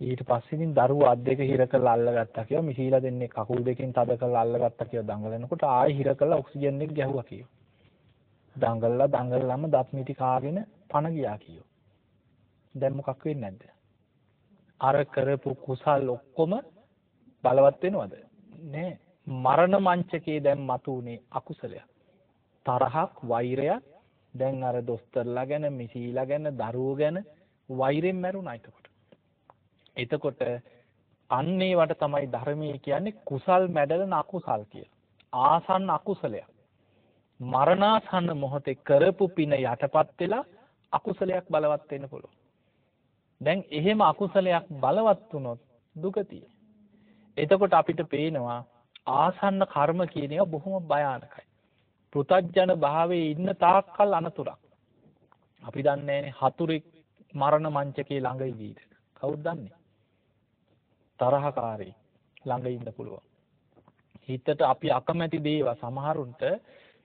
ඊට පස්සේ ඉතින් දරුවෝ අත් දෙක හිර කරලා අල්ලගත්තා කියලා මිසීලා දෙන්නේ කකුල් දෙකෙන් තද කරලා අල්ලගත්තා කියලා දඟලනකොට ආයෙ හිර කරලා ඔක්සිජන් එක ගැහුවා කියෝ. දඟලලාම දත් මිටි කාගෙන පණ ගියා කියෝ. දැන් මොකක් වෙන්නේ නැද්ද? අර කරපු කුසල් ඔක්කොම බලවත් වෙනවද? නෑ. මරණ මංචකේ දැන් මතුනේ අකුසලයක්. තරහක්, වෛරයක් දැන් අර දොස්තරලා ගැන, මිසීලා ගැන, දරුවෝ ගැන වෛරෙන් මැරුණා එතකොට අන්න ඒවට තමයි ධර්මයේ කියන්නේ කුසල් මැඩලන අකුසල් කියලා. ආසන්න අකුසලයක්. මරණාසන්න මොහොතේ කරපු පින යටපත් වෙලා අකුසලයක් බලවත් වෙන්න පුළුවන්. දැන් එහෙම අකුසලයක් බලවත් වුණොත් දුගතිය. එතකොට අපිට පේනවා ආසන්න කර්ම කියන ඒවා බොහොම භයානකයි. පෘතජන භාවයේ ඉන්න තාක්කල් අනතුරක්. අපි දන්නේ නැහැ හතුරෙක් මරණ මංචකේ ළඟ ඉදීද. කවුද දන්නේ? තරහකාරී ළඟ ඉන්න පුළුවන්. හිතට අපි අකමැති දේවල් සමහරුන්ට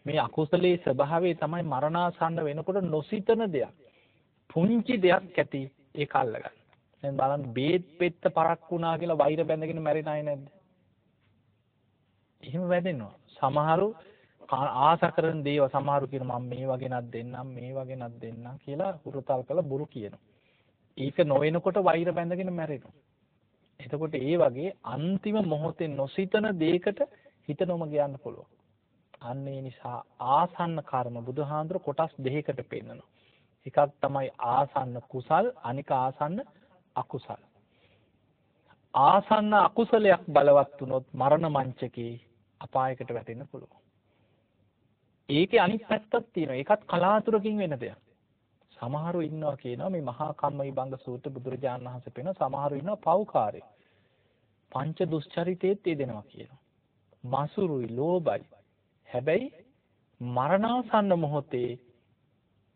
මේ අකුසලයේ ස්වභාවය තමයි මරණාසන්න වෙනකොට නොසිතන දෙයක්. පුංචි දෙයක් ඇති ඒක අල්ලගන්න. දැන් බලන්න බේත් පෙත්ත පරක් වුණා කියලා වෛර බැඳගෙන මැරෙන අය නැද්ද? එහෙම වැදෙනවා. සමහරු ආස කරන දේව සමහරු කියන මම මේ වගේ නක් දෙන්නම් මේ වගේ නක් දෙන්නම් කියලා හුරුතල් කළ බොරු කියනවා. ඒක නොවෙනකොට වෛර බැඳගෙන මැරෙනවා. එතකොට ඒ වගේ අන්තිම මොහොතේ නොසිතන දෙයකට හිත නොම ගියන්න පුළුවන්. අන්න ඒ නිසා ආසන්න කර්ම බුදුහාඳුර කොටස් දෙකකට පෙන්නනවා. එකක් තමයි ආසන්න කුසල්, අනික ආසන්න අකුසල්. ආසන්න අකුසලයක් බලවත් වුණොත් මරණ මංචකේ අපායකට වැටෙන්න පුළුවන්. ඒකේ අනිත් පැත්තක් තියෙනවා. ඒකත් කලාතුරකින් වෙන දෙයක්. සමහරු ඉන්නවා කියනවා මේ මහා කම්මවිභංග සූත්‍ර බුදුරජාණන් වහන්සේ පෙන්න සමහරු ඉන්නවා පව්කාරයෝ. පංච දුස්චරිතේත් යෙදෙනවා කියනවා. මසුරුයි, ලෝභයි. හැබැයි මරණාසන්න මොහොතේ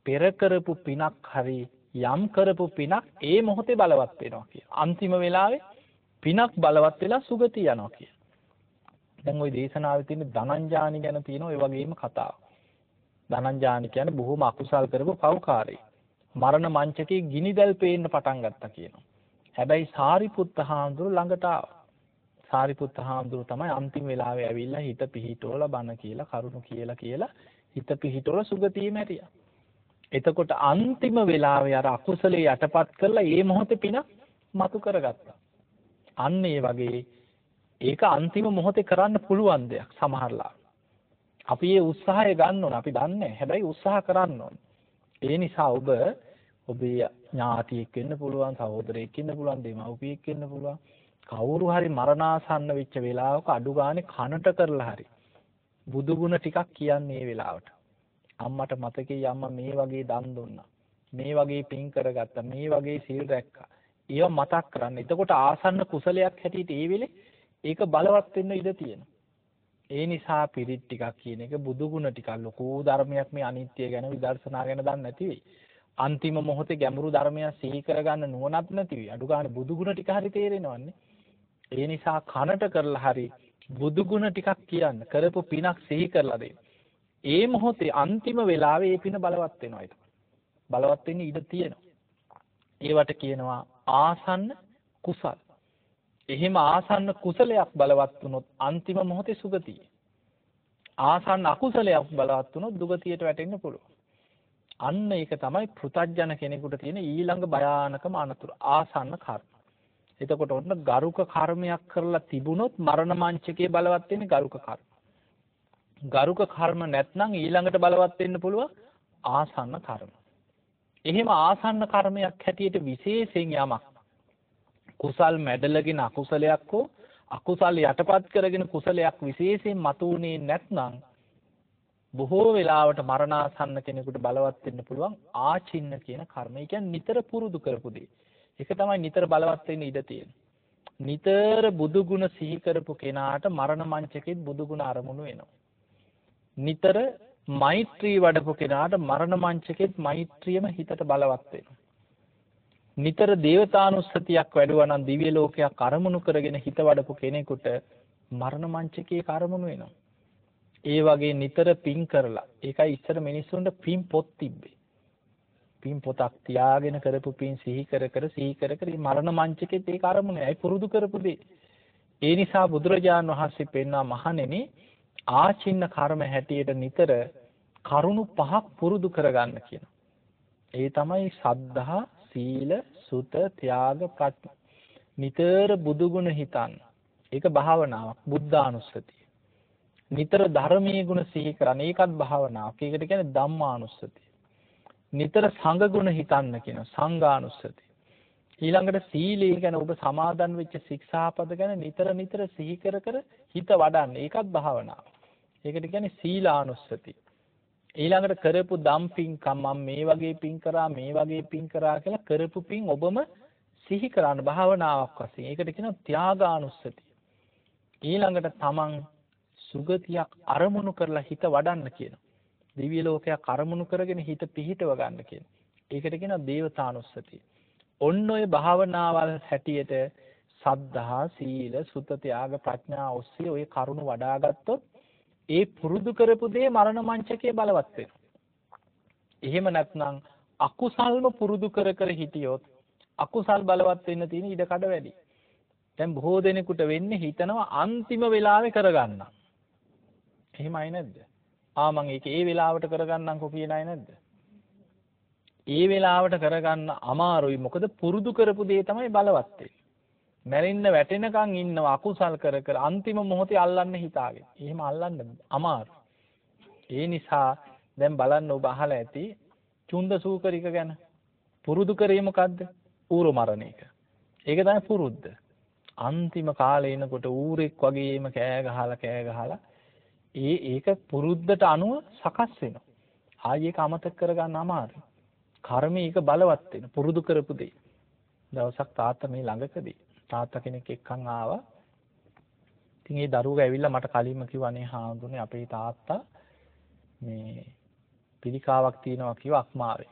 පෙර කරපු පිනක් හරි යම් කරපු පිනක් ඒ මොහොතේ බලවත් වෙනවා කියනවා. අන්තිම වෙලාවේ පිනක් බලවත් වෙලා සුගතිය යනවා කියනවා. දැන් ওই දේශනාවේ තියෙන ධනංජානි ගැන තියෙන ඔය වගේම කතාව. ධනංජානි කියන්නේ බොහොම අකුසල් කරපු පව්කාරයෙක්. මරණ මංචකේ ගිනිදැල් පේන්න පටන් ගත්තා කියනවා. හැබැයි සාරිපුත්ත හාමුදුරු ළඟට ආවා. සාරිපුත්ත හාමුදුරු තමයි අන්තිම වෙලාවේ ඇවිල්ලා හිත පිහිටවලා බණ කියලා කරුණු කියලා හිත පිහිටවලා සුගතියෙම ඇරියා. එතකොට අන්තිම වෙලාවේ අර අකුසලේ යටපත් කරලා ඒ මොහොතේ පින මතු කරගත්තා. අන්න ඒ වගේ ඒක අන්තිම මොහොතේ කරන්න පුළුවන් දෙයක් සමහරලා. අපි ඒ උත්සාහය ගන්න ඕන. අපි දන්නේ. හැබැයි උත්සාහ කරන්න ඕන. ඒ නිසා ඔබේ ඥාතියෙක් වෙන්න පුළුවන්, සහෝදරයෙක් වෙන්න පුළුවන්, දෙමව්පියෙක් වෙන්න පුළුවන්. කවුරු හරි මරණාසන්න වෙච්ච වෙලාවක අඩු ගානේ කනට කරලා හරි බුදු ගුණ ටිකක් කියන්නේ මේ වෙලාවට. අම්මට මතකයි අම්මා මේ වගේ දන් දුන්නා. මේ වගේ පින් කරගත්තා. මේ වගේ සීල් රැක්කා. ඒව මතක් කරන්න. එතකොට ආසන්න කුසලයක් හැටියට ඒ වෙලේ ඒක බලවත් වෙන්න ඉඩ තියෙනවා. ඒ නිසා පිරිත් ටිකක් කියන එක බුදු ගුණ ටිකක් ලොකු ධර්මයක් මේ අනිත්‍ය ගැන විදර්ශනා ගැන දන්නේ නැති වෙයි. අන්තිම මොහොතේ ගැඹුරු ධර්මයක් සිහි කරගන්න නුවණක් නැති වෙයි. අඩු ගන්න බුදු ගුණ ටික හරි තේරෙනවන්නේ. ඒ නිසා කනට කරලා හරි බුදු ගුණ ටිකක් කියන්න කරපු පිනක් සිහි කරලා දෙන්න. ඒ මොහොතේ අන්තිම වෙලාවේ ඒ පින බලවත් වෙනවා ඒක. බලවත් වෙන්න ඉඩ තියෙනවා. ඒවට කියනවා ආසන්න කුසල්. එහෙම ආසන්න කුසලයක් බලවත් වුණොත් අන්තිම මොහොතේ සුගතිය. ආසන්න අකුසලයක් බලවත් වුණොත් දුගතියට වැටෙන්න පුළුවන්. අන්න ඒක තමයි පෘථග්ජන කෙනෙකුට තියෙන ඊළඟ භයානකම අනතුරු ආසන්න කර්ම. එතකොට ඔන්න ගරුක කර්මයක් කරලා තිබුණොත් මරණ මංචකයේ බලවත් වෙන්නේ ගරුක කර්ම. ගරුක කර්ම නැත්නම් ඊළඟට බලවත් වෙන්න පුළුවන් ආසන්න කර්ම. එහෙම ආසන්න කර්මයක් හැටියට විශේෂයෙන් යමක් කුසල් මැඩලගෙන අකුසලයක් හෝ අකුසල් යටපත් කරගෙන කුසලයක් විශේෂයෙන් මතුුනේ නැත්නම් බොහෝ වෙලාවට මරණාසන්න කෙනෙකුට බලවත් වෙන්න පුළුවන් ආචින්න කියන කර්ම. ඒ කියන්නේ නිතර පුරුදු කරපු දේ. ඒක තමයි නිතර බලවත් වෙන්න ඉඩ තියෙන්නේ. නිතර බුදු ගුණ සිහි කරපු කෙනාට මරණ මංචකෙත් බුදු ගුණ අරමුණු වෙනවා. නිතර මෛත්‍රී වඩපු කෙනාට මරණ මංචකෙත් මෛත්‍රියම හිතට බලවත් වෙනවා. නිතර දේවතානුස්සතියක් වැඩුවා නම් දිව්‍ය ලෝකයක් අරමුණු කරගෙන හිත වඩපු කෙනෙකුට මරණ මංචකයේ අරමුණු වෙනවා. ඒ වගේ නිතර පින් කරලා ඒකයි ඉස්සර මිනිස්සුන්ට පින් පොත් තිබ්බේ. පින් පොතක් තියාගෙන කරපු පින් සිහි කර කර මරණ මංචකෙත් ඒක අරමුණයි. අයි පුරුදු කරපු දේ. ඒ නිසා බුදුරජාණන් වහන්සේ පෙන්වා මහණෙනි ආචින්න කර්ම හැටියට නිතර කරුණු 5ක් පුරුදු කරගන්න කියනවා. ඒ තමයි සද්ධා, සීල, සුත, ත්‍යාග, ප්‍රඥා. නිතර බුදු ගුණ හිතන්න. ඒක භාවනාවක්. බුද්ධානුස්සතිය. නිතර ධර්මයේ ගුණ සිහි කරන්න. ඒකත් භාවනාවක්. ඒකට කියන්නේ ධම්මානුස්සතිය. නිතර සංඝ ගුණ හිතන්න කියන සංඝානුස්සතිය. ඊළඟට සීලය කියන්නේ ඔබ සමාදන් වෙච්ච ශික්ෂාපද ගැන නිතර සිහි කර හිත වඩන්න. ඒකත් භාවනාවක්. ඒකට කියන්නේ සීලානුස්සතිය. ඊළඟට කරපු දම් පින්කම් මම මේ වගේ පින් කරා කියලා කරපු පින් ඔබම සිහි කරන්න භාවනාවක් වශයෙන්. ඒකට කියනවා ත්‍යාගානුස්සතිය. ඊළඟට තමන් සුගතියක් අරමුණු කරලා හිත වඩන්න කියනවා. දිව්‍ය ලෝකයක් අරමුණු කරගෙන හිත පිහිටව ගන්න කියනවා. ඒකට කියනවා දේවතානුස්සතිය. ඔන්න ඔය භාවනාවල් හැටියට සද්ධා, සීල, සුත, ත්‍යාග, ප්‍රඥා ඔස්සේ ওই කරුණ වඩා ගත්තොත් ඒ පුරුදු කරපු දේ මරණ මංචකයේ බලවත් වෙනවා. එහෙම නැත්නම් අකුසල්ම පුරුදු කර කර හිටියොත් අකුසල් බලවත් වෙන්න තියෙන ඉඩ කඩ වැඩි. දැන් බොහෝ දෙනෙකුට වෙන්නේ හිතනවා අන්තිම වෙලාවේ කරගන්න. එහෙමයි නැද්ද? මම ඒක ඒ වෙලාවට කරගන්නම්කෝ කියන අය නැද්ද? ඒ වෙලාවට කරගන්න අමාරුයි. මොකද පුරුදු කරපු දේ තමයි බලවත් වෙන්නේ. මැරෙන්න වැටෙනකන් ඉන්නවා අකුසල් කර කර අන්තිම මොහොතේ අල්ලන්න හිතාගෙන. එහෙම අල්ලන්න අමාරු. ඒ නිසා දැන් බලන්න ඔබ අහලා ඇති චුන්ද සූකරික ගැන. පුරුදු කරේ මොකද්ද? ඌරු මරණ එක. ඒක තමයි පුරුද්ද. අන්තිම කාලේ එනකොට ඌරෙක් වගේම කෑ ගහලා ඒක පුරුද්දට අනුව සකස් වෙනවා. ආයේ ඒක අමතක කරගන්න අමාරුයි. කර්මය ඒක බලවත් වෙන පුරුදු කරපු දෙය. දවසක් තාත්තා මේ ළඟකදී තාත්තා කෙනෙක් එක්කන් ආවා. ඉතින් ඒ දරුවා ඇවිල්ලා මට කලින්ම කිව්වා අනේ හාමුදුරනේ අපේ තාත්තා මේ පිළිකාවක් තියෙනවා කිව්වා අක්මාවේ.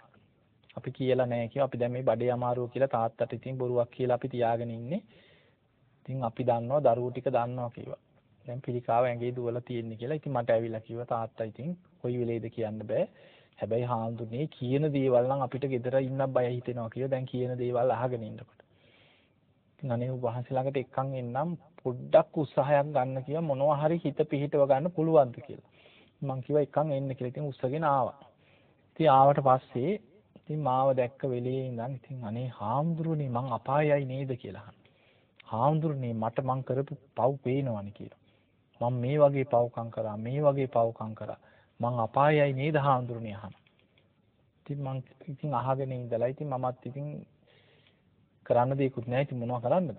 අපි කියලා නැහැ කිව්වා. අපි දැන් මේ බඩේ අමාරුව කියලා තාත්තට ඉතින් බොරුවක් කියලා අපි තියාගෙන ඉන්නේ. ඉතින් අපි දන්නවා දරුවෝ ටික දන්නවා කිව්වා. දැන් පිළිකාව ඇඟේ දුවලා තියෙන්නේ කියලා. ඉතින් මට ඇවිල්ලා කිව්වා තාත්තා ඉතින් කොයි වෙලේද කියන්න බෑ. හැබැයි හාමුදුරනේ කියන දේවල් නම් අපිට ගෙදර ඉන්න බය හිතෙනවා කියලා දැන් කියන දේවල් අහගෙන ඉන්නකොට. ඉතින් අනේ වහන්සේ ළඟට එක්කන් එන්නම් පොඩ්ඩක් උත්සාහයක් ගන්න කියලා මොනවා හරි හිත පිහිටව ගන්න පුළුවන්ද කියලා. මං කිව්වා එක්කන් එන්න කියලා. ඉතින් උස්සගෙන ආවා. ඉතින් ආවට පස්සේ ඉතින් මාව දැක්ක වෙලේ ඉඳන් ඉතින් අනේ හාමුදුරනේ මං අපායයි නේද කියලා අහනවා. හාමුදුරනේ මට මං කරපු පව් පේනවනේ කියලා. මං මේ වගේ පව්කම් කරා. මං අපායයි නේද හාමුදුරනේ අහනවා. ඉතින් මං ඉතින් අහගෙන ඉඳලා ඉතින් මමත් ඉතින් කරන්න දෙයක්වත් නැහැ. ඉතින් මොනව කරන්නද?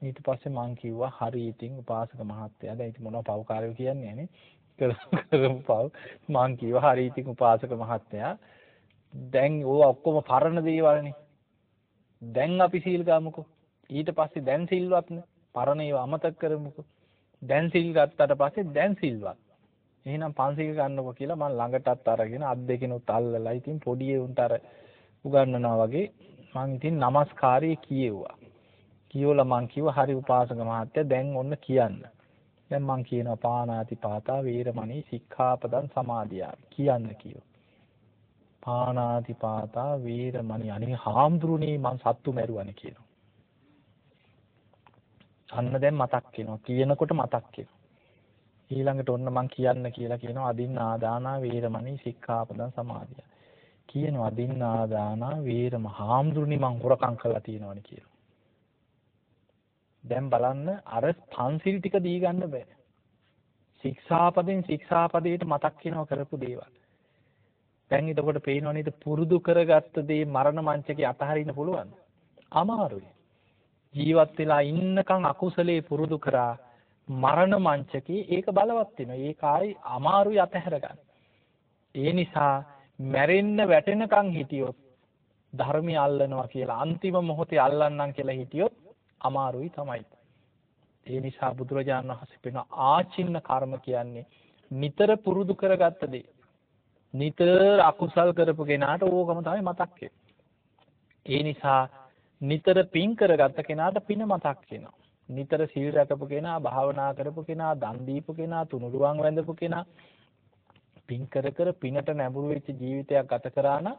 ඊට පස්සේ මං කිව්වා හරි ඉතින් උපාසක මහත්තයා දැන් ඉතින් මොනව පව්කාරයෝ කියන්නේ නේ. කරමු පව්. මං කිව්වා හරි ඉතින් උපාසක මහත්තයා දැන් ඕවා ඔක්කොම පරණ දේවල්නේ. දැන් අපි සීල් ගමුකෝ. ඊට පස්සේ දැන් සිල්වත්නේ. පරණ ඒවා අමතක කරමුකෝ. දැන් සිල් ගත්තට පස්සේ දැන් සිල්වත්. එහෙනම් පන්සිල් ගන්නකො කියලා මම ළඟටත් අරගෙන අත් දෙකෙනුත් අල්ලලා ඉතින් පොඩි උන්ට අර උගන්වනවා වගේ මම ඉතින් নমස්කාරය කියෙව්වා. කියවලා මං කිව්වා හරි උපාසක මහත්තයා දැන් ඔන්න කියන්න. දැන් මං කියනවා පාණාති පාතා වේරමණී සික්ඛාපදං සමාදියාමි කියන්න කිව්වා. පාණාති පාතා වේරමණී අනේ හාමුදුරනේ මං සත්තු මැරුවානේ කියනවා. අන්න දැන් මතක් වෙනවා. කියනකොට මතක් වෙනවා. ඊළඟට ඔන්න මං කියන්න කියලා කියනවා අදින්නා දානා වේරමණී සික්ඛාපදං සමාදියා. කියනවා අදින්නා දානා වේරම හාමුදුරනේ මං හොරකම් කරලා තියෙනවනේ කියනවා. දැන් බලන්න අර පන්සිල් ටික දී ගන්න බෑ. ශික්ෂාපදෙන් ශික්ෂාපදයට මතක් වෙනව කරපු දේවල්. දැන් එතකොට පේනව නේද පුරුදු කරගත්ත දේ මරණ මංචකේ අතහරින්න පුළුවන්. අමාරුයි. ජීවත් වෙලා ඉන්නකම් අකුසලේ පුරුදු කරා මරණ මංචකේ ඒක බලවත් වෙනවා. ඒක ආයි අමාරුයි අතහැර ගන්න. ඒ නිසා මැරෙන්න වැටෙනකන් හිටියොත් ධර්මය අල්ලනවා කියලා අන්තිම මොහොතේ අල්ලන්නම් කියලා හිටියොත් අමාරුයි තමයි. ඒ නිසා බුදුරජාණන් වහන්සේ පෙන ආචින්න කර්ම කියන්නේ නිතර පුරුදු කරගත්ත දේ. නිතර අකුසල් කරපු කෙනාට ඕකම තමයි මතක් වෙන්නේ. ඒ නිසා නිතර පින් කරගත්ත කෙනාට පින මතක් වෙනවා. නිතර සීල් රැකපු කෙනා, භාවනා කරපු කෙනා, දන් දීපු කෙනා, තුනුරුවන් වැඳපු කෙනා පින් කර කර පිනට නැඹුරු වෙච්ච ජීවිතයක් ගත කරා නම්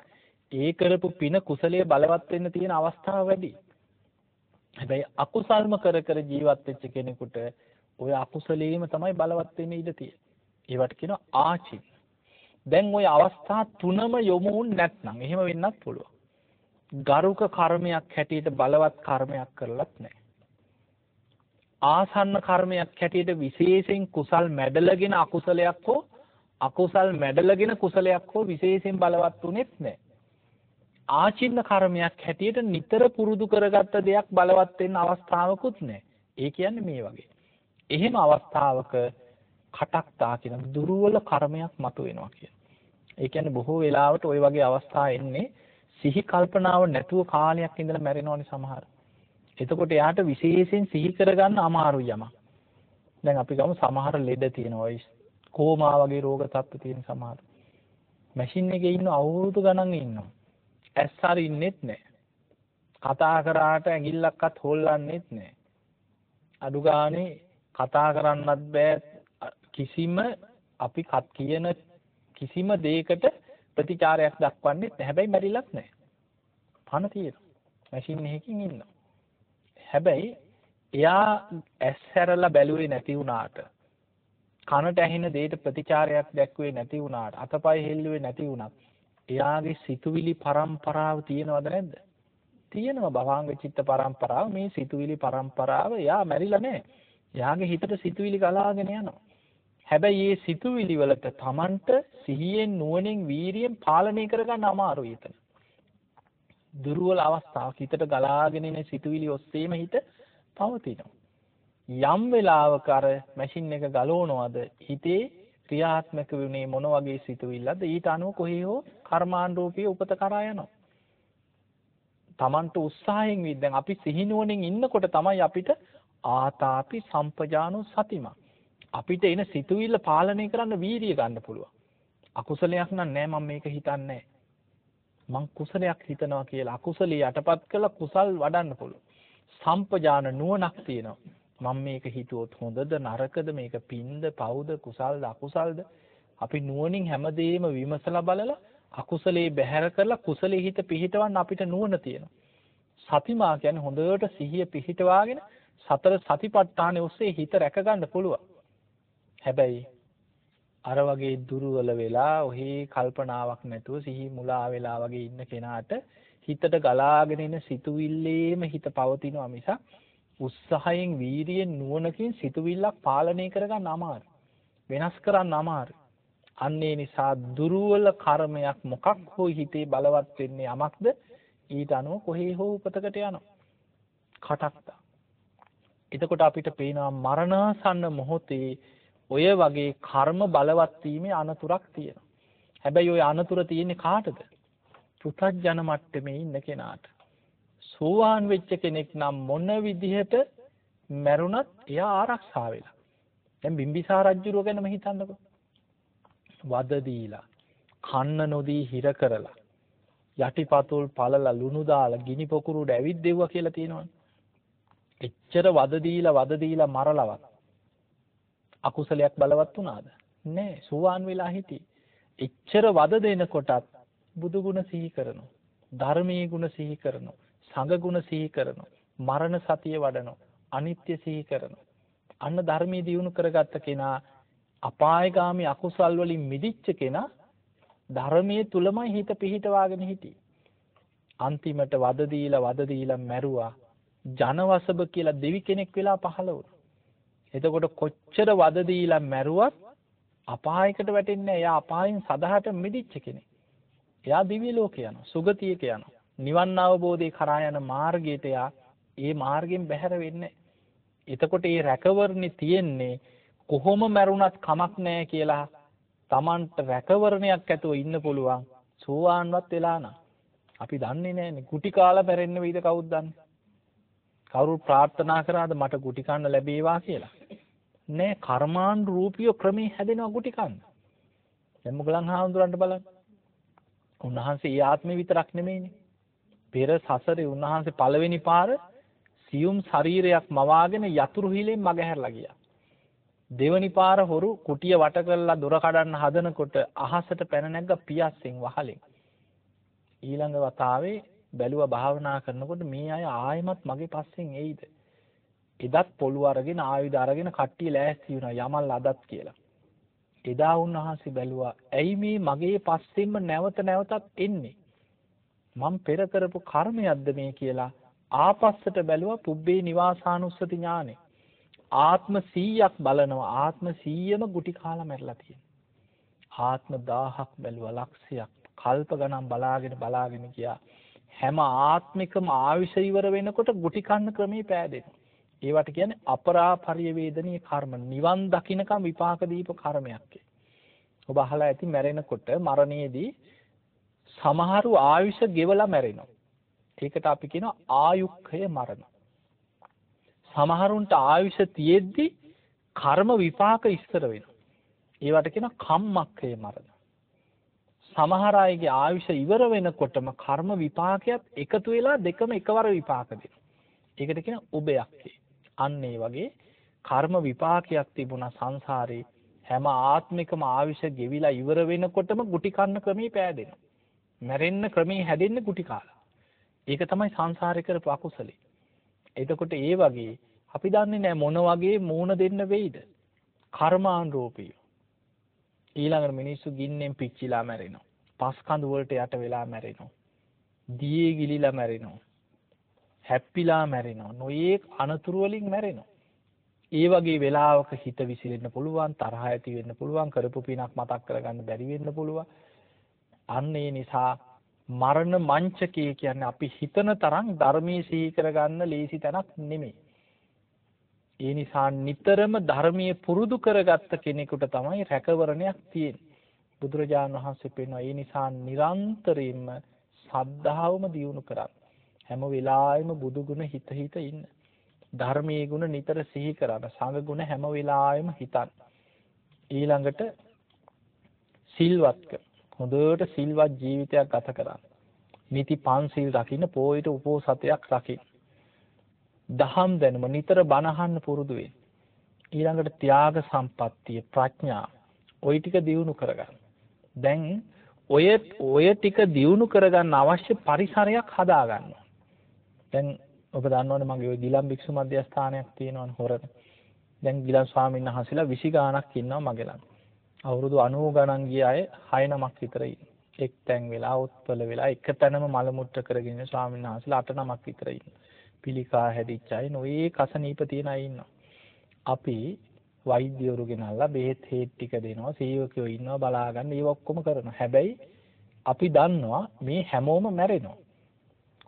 ඒ කරපු පින කුසලයේ බලවත් වෙන්න තියෙන අවස්ථාව වැඩි. හැබැයි අකුසල්ම කර කර ජීවත් වෙච්ච කෙනෙකුට ওই අකුසලයේම තමයි බලවත් වෙන්න ඉඩ තියෙන්නේ. ඒවට කියනවා ආචින්. දැන් ওই අවස්ථා තුනම යොමු නැත්නම් එහෙම වෙන්නත් පුළුවන්. ගරුක කර්මයක් හැටියට බලවත් කර්මයක් කරලත් නැහැ. ආසන්න කර්මයක් හැටියට විශේෂයෙන් කුසල් මැඩලගෙන අකුසලයක් හෝ අකුසල් මැඩලගෙන කුසලයක් හෝ විශේෂයෙන් බලවත් උනේත් නැහැ. ආචින්න කර්මයක් හැටියට නිතර පුරුදු කරගත්ත දෙයක් බලවත් වෙන්න අවස්ථාවකුත් නැහැ. ඒ කියන්නේ මේ වගේ. එහෙම අවස්ථාවක කටක්තා කියන දුර්වල කර්මයක් මතුවෙනවා කියන. ඒ කියන්නේ බොහෝ වෙලාවට ওই වගේ අවස්ථා එන්නේ සිහි කල්පනාව නැතුව කාලයක් ඉඳලා මැරෙනවනේ සමහර. එතකොට එයාට විශේෂයෙන් සිහි කරගන්න අමාරුයි යමක්. දැන් අපි ගමු සමහර ලෙඩ තියෙනවා. කෝමා වගේ රෝග තත්ත්ව තියෙන සමහර. මැෂින් එකේ ඉන්න අවුරුදු ගණන් ඉන්නවා. ඇස් හරින්නෙත් නැහැ. කතා කරාට ඇඟිල්ලක්වත් හොල්ලන්නෙත් නැහැ. අඩු ගානේ කතා කරන්නත් බෑ කිසිම අපි කියන කිසිම දෙයකට ප්‍රතිචාරයක් දක්වන්නේ නැහැ. හැබැයි මැරිලත් නැහැ. පණ තියෙනවා. මැෂින් එකකින් ඉන්නවා. හැබැයි එයා ඇස් හැරලා බැලුවේ නැති වුණාට කනට ඇහෙන දෙයට ප්‍රතිචාරයක් දැක්ුවේ නැති වුණාට අතපය හෙල්ලුවේ නැති වුණත් එයාගේ සිතුවිලි පරම්පරාව තියෙනවද නැද්ද? තියෙනවා. භවාංග චිත්ත පරම්පරාව. මේ සිතුවිලි පරම්පරාව එයා මැරිලා නැහැ. එයාගේ හිතට සිතුවිලි ගලාගෙන යනවා. හැබැයි මේ සිතුවිලි වලට Tamanට සිහියෙන් නුවණින් වීරියෙන් පාලනය කරගන්න අමාරුයි එතන. දුර්වල අවස්ථාවක් හිතට ගලාගෙන එන සිතුවිලි ඔස්සේම හිත පවතිනවා. යම් වෙලාවක අර මැෂින් එක ගලවනවාද හිතේ ක්‍රියාත්මක වෙන්නේ මොන වගේ සිතුවිල්ලද ඊට අනුව කොහේ හෝ කර්මානුරූපී උපත කරා යනවා. Tamanට උත්සාහයෙන් වී දැන් අපි සිහිනුවණින් ඉන්නකොට තමයි අපිට ආතාපි සම්පජානෝ සතිමා අපිට එන සිතුවිල්ල පාලනය කරන්න වීරිය ගන්න පුළුවන්. අකුසලයක් නෑ මම මේක හිතන්නේ මං කුසලයක් හිතනවා කියලා අකුසලයේ යටපත් කළා කුසල් වඩන්න පුළුවන්. සම්පජාන නුවණක් තියෙනවා. මම මේක හිතුවොත් හොඳද නරකද මේක පින්ද පවුද කුසල්ද අකුසල්ද අපි නුවණින් හැමදේම විමසලා බලලා අකුසලයේ බැහැර කරලා කුසලයේ හිත පිහිටවන්න අපිට නුවණ තියෙනවා. සතිමා කියන්නේ හොඳට සිහිය පිහිටවාගෙන සතර සතිපට්ඨානෙ ඔස්සේ හිත රැක ගන්න පුළුවන්. හැබැයි අර වගේ දුර්වල වෙලා ඔහි කල්පනාවක් නැතුව සිහි මුලා වෙලා වගේ ඉන්න කෙනාට හිතට ගලාගෙන එන සිතුවිල්ලේම හිත පවතිනවා මිසක් උත්සාහයෙන් වීරියෙන් නුවණකින් සිතුවිල්ලක් පාලනය කරගන්න අමාරුයි. වෙනස් කරන්න අමාරුයි. අන්න ඒ නිසා දුර්වල කර්මයක් මොකක් හෝ හිතේ බලවත් වෙන්නේ යමක්ද ඊට අනුව කොහේ හෝ උපතකට යනවා. කටක්ත. එතකොට අපිට පේනවා මරණාසන්න මොහොතේ ඔය වගේ කර්ම බලවත් වීමේ අනතුරක් තියෙනවා. හැබැයි ওই අනතුර තියෙන්නේ කාටද? පෘථග්ජන මට්ටමේ ඉන්න කෙනාට. සෝවාන් වෙච්ච කෙනෙක් නම් මොන විදිහට මැරුණත් එයා ආරක්ෂා වෙලා. දැන් බිම්බිසාර රජුරුව ගැනම හිතන්නකෝ. වද දීලා, කන්න නොදී හිර කරලා, යටිපතුල් පළලා ලුණු දාලා ගිනි පොකුරුට ඇවිද්දෙව්වා කියලා තියෙනවනේ. එච්චර වද දීලා මරලවත් අකුසලයක් බලවත් වුණාද? නෑ. සෝවාන් වෙලා හිටියේ. එච්චර වද දෙනකොටත් බුදු ගුණ සිහි කරනවා. ධර්මයේ ගුණ සිහි කරනවා. සංඝ ගුණ සිහි කරනවා. මරණ සතිය වඩනවා. අනිත්‍ය සිහි කරනවා. අන්න ධර්මයේ දියුණු කරගත්ත කෙනා අපායගාමී අකුසල් වලින් මිදිච්ච කෙනා ධර්මයේ තුලමයි හිත පිහිටවාගෙන හිටියේ. අන්තිමට වද දීලා මැරුවා. ජනවසබ කියලා දෙවි කෙනෙක් වෙලා පහළ වුණා. එතකොට කොච්චර වද දීලා මැරුවත් අපායකට වැටෙන්නේ නැහැ. එයා අපායෙන් සදහට මිදිච්ච කෙනෙක්. එයා දිව්‍ය ලෝකේ යනවා. සුගතියක යනවා. නිවන් අවබෝධේ කරා යන මාර්ගයට එයා ඒ මාර්ගයෙන් බැහැර වෙන්නේ. එතකොට මේ රැකවරණේ තියෙන්නේ කොහොම මැරුණත් කමක් නැහැ කියලා Tamanට රැකවරණයක් ඇතුව ඉන්න පුළුවන්. සෝවාන්වත් වෙලා නම් අපි දන්නේ නැහැනේ. කුටි කාලා මැරෙන්න වෙයිද කවුද දන්නේ? කවුරු ප්‍රාර්ථනා කරාද මට ගුටි කන්න ලැබේවා කියලා? නෑ. කර්මානුරූපීව ක්‍රමේ හැදෙනවා ගුටි කන්න. දැන් මොගලන් හාමුදුරන්ට බලන්න. උන්වහන්සේ ඒ ආත්මේ විතරක් නෙමෙයිනේ. පෙර සසරේ උන්වහන්සේ පළවෙනි පාර සියුම් ශරීරයක් මවාගෙන යතුරු හිලෙන් මගහැරලා ගියා. දෙවනි පාර හොරු කුටිය වට කරලා දොර කඩන්න හදනකොට අහසට පැන නැග්ග පියස්සෙන් වහලෙන්. ඊළඟ වතාවේ බැලුවා භාවනා කරනකොට මේ අය ආයෙමත් මගේ පස්සෙන් එයිද? එදත් පොළු අරගෙන ආයුධ අරගෙන කට්ටිය ලෑස්ති වුණා යමල් අදත් කියලා. එදා උන්වහන්සේ බැලුවා ඇයි මේ මගේ පස්සෙන්ම නැවතත් එන්නේ? මම පෙර කරපු කර්මයක්ද මේ කියලා ආපස්සට බැලුවා පුබ්බේ නිවාසානුස්සති ඥානෙ. ආත්ම 100ක් බලනවා. ආත්ම 100ම ගුටි කාලා මැරලා තියෙනවා. ආත්ම 1000ක් බැලුවා ලක්ෂයක්. කල්ප ගණන් බලාගෙන ගියා. හැම ආත්මිකම ආවිෂ ඉවර වෙනකොට ගුටි කන්න ක්‍රමේ පෑදෙනවා. ඒවට කියන්නේ අපරාපරිවේදනීය කර්ම. නිවන් දකින්නකම් විපාක දීප කර්මයක්. ඔබ අහලා ඇති මැරෙනකොට මරණයේදී සමහරු ආයුෂ ගෙවලා මැරෙනවා. ඒකට අපි කියනවා ආයුක්ඛය මරණ. සමහරුන්ට ආයුෂ තියෙද්දි කර්ම විපාක ඉස්සර වෙනවා. ඒවට කියනවා කම්මක්ඛය මරණ. සමහර අයගේ ආයුෂ ඉවර වෙනකොටම කර්ම විපාකයක් එකතු වෙලා දෙකම එකවර විපාක දෙනවා. ඒකට කියනවා උබයක්. අන්න ඒ වගේ කර්ම විපාකයක් තිබුණා සංසාරේ. හැම ආත්මිකම ආවිෂ ගෙවිලා ඉවර වෙනකොටම ගුටි කන්න ක්‍රමී පෑදෙනවා. මැරෙන්න ක්‍රමී හැදෙන්නේ ගුටි කාලා. ඒක තමයි සංසාරේ කරපු අකුසලේ. එතකොට ඒ වගේ අපි දන්නේ නැහැ මොන වගේ මූණ දෙන්න වෙයිද? කර්මානුරූපී. ඊළඟට මිනිස්සු ගින්නෙන් පිච්චිලා මැරෙනවා. පස් කඳු වලට යට වෙලා මැරෙනවා. දියේ ගිලිලා මැරෙනවා. හැප්පිලා මැරෙනවා. නොයේක් අනතුරු වලින් මැරෙනවා. ඒ වගේ වෙලාවක හිත විසිරෙන්න පුළුවන්, තරහ ඇති වෙන්න පුළුවන්, කරපු පිනක් මතක් කරගන්න බැරි වෙන්න පුළුවන්. අන්න ඒ නිසා මරණ මංචකය කියන්නේ අපි හිතන තරම් ධර්මයේ සිහි කරගන්න ලේසි තැනක් නෙමෙයි. ඒ නිසා නිතරම ධර්මයේ පුරුදු කරගත්ත කෙනෙකුට තමයි රැකවරණයක් තියෙන්නේ. බුදුරජාණන් වහන්සේ පෙන්වනවා ඒ නිසා නිරන්තරයෙන්ම සද්ධාවම දියුණු කරන්න. හැම වෙලාවෙම බුදු ගුණ හිත හිත ඉන්න. ධර්මයේ ගුණ නිතර සිහි කරන්න. සංඝ ගුණ හැම වෙලාවෙම හිතන්න. ඊළඟට සිල්වත්ක හොඳට සිල්වත් ජීවිතයක් ගත කරන්න. නිති පන්සිල් රකින්න, පොයට උපෝසතයක් රකින්න. දහම් දැනුම නිතර බණ අහන්න පුරුදු වෙන්න. ඊළඟට ත්‍යාග සම්පත්තිය, ප්‍රඥා ওই ටික දියුණු කරගන්න. දැන් ඔය ටික දියුණු කරගන්න අවශ්‍ය පරිසරයක් හදා ගන්න. දැන් ඔබ දන්නවනේ මගේ ওই ගිලන් භික්ෂු මධ්‍යස්ථානයක් තියෙනවනේ හොරණ. දැන් ගිලන් ස්වාමීන් වහන්සේලා 20 ගාණක් ඉන්නවා මගේ ළඟ. අවුරුදු 90 ගණන් ගිය අය 6 නමක් විතර ඉන්නවා. එක් තැන් වෙලා උත්පල වෙලා එක තැනම මල මුත්‍ර කරගෙන ඉන්න ස්වාමීන් වහන්සේලා 8 නමක් විතර ඉන්නවා. පිළිකා හැදිච්ච අය නොයේ කසනීප තියෙන අය ඉන්නවා. අපි වෛද්‍යවරු ගෙනල්ලා බෙහෙත් හේත් ටික දෙනවා, සේවකයෝ ඉන්නවා බලා ගන්න, ඒව ඔක්කොම කරනවා. හැබැයි අපි දන්නවා මේ හැමෝම මැරෙනවා.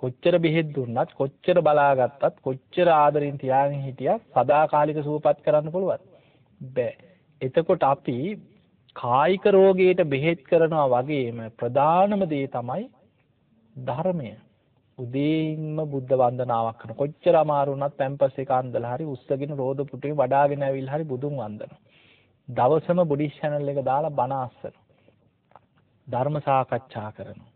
කොච්චර බෙහෙත් දුන්නත්, කොච්චර බලාගත්තත්, කොච්චර ආදරෙන් තියාගෙන හිටියත් සදාකාලික සුවපත් කරන්න පුළුවන් බෑ. එතකොට අපි කායික රෝගයට බෙහෙත් කරනවා වගේම ප්‍රධානම දේ තමයි ධර්මය. උදේින්ම බුද්ධ වන්දනාවක් කරන. කොච්චර අමාරු වුණත් පැම්පස් එක අන්දලා හරි උස්සගෙන රෝද පුටුවේ වඩාගෙන ඇවිල්ලා හරි බුදුන් වන්දනවා. දවසම බුද්ධ channel එක දාලා බණ අස්සනවා. ධර්ම සාකච්ඡා කරනවා.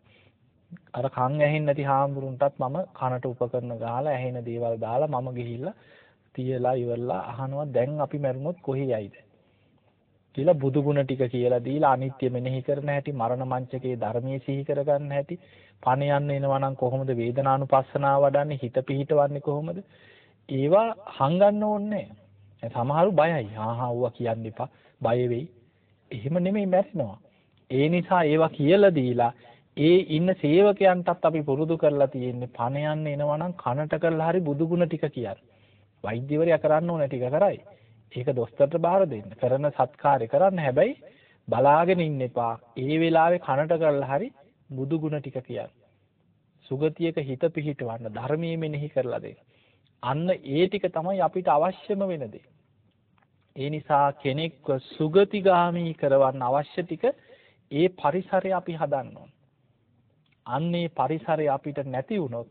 අර කන් ඇහෙන්නේ නැති හාමුදුරුන්ටත් මම කනට උපකරණ ගහලා ඇහෙන දේවල් දාලා මම ගිහිල්ලා තියලා ඉවරලා අහනවා දැන් අපි මැරුණොත් කොහේ යයිද කියලා බුදු ගුණ ටික කියලා දීලා අනිත්‍ය මෙනෙහි කරන හැටි, මරණ මංචකයේ ධර්මයේ සිහි කරගන්න හැටි, පණ යන්න එනවා නම් කොහොමද වේදනානුපස්සනාව වඩන්නේ, හිත පිහිටවන්නේ කොහොමද, ඒවා හංගන්න ඕනේ නැහැ. සමහරු බයයි. ඌවා කියන්න එපා, බය වෙයි. එහෙම නෙමෙයි මැරෙනවා. ඒ නිසා ඒවා කියලා දීලා ඒ ඉන්න සේවකයන්ටත් අපි පුරුදු කරලා තියෙන්නේ පණ යන්න එනවා නම් කනට කරලා හරි බුදු ගුණ ටික කියන්න. වෛද්‍යවරයා කරන්න ඕන ටික කරයි. ඒක දොස්තරට බාර දෙන්න. කරන සත්කාරය කරන්න. හැබැයි බලාගෙන ඉන්න එපා. ඒ වෙලාවේ කනට කරලා හරි බුදු ගුණ ටික කියන්න. සුගතියක හිත පිහිටවන්න, ධර්මයේ මෙනෙහි කරලා දෙන්න. අන්න ඒ ටික තමයි අපිට අවශ්‍යම වෙන දේ. ඒ නිසා කෙනෙක්ව සුගතිගාමී කරවන්න අවශ්‍ය ටික ඒ පරිසරය අපි හදන්න ඕන. අන්නේ පරිසරය අපිට නැති වුණොත්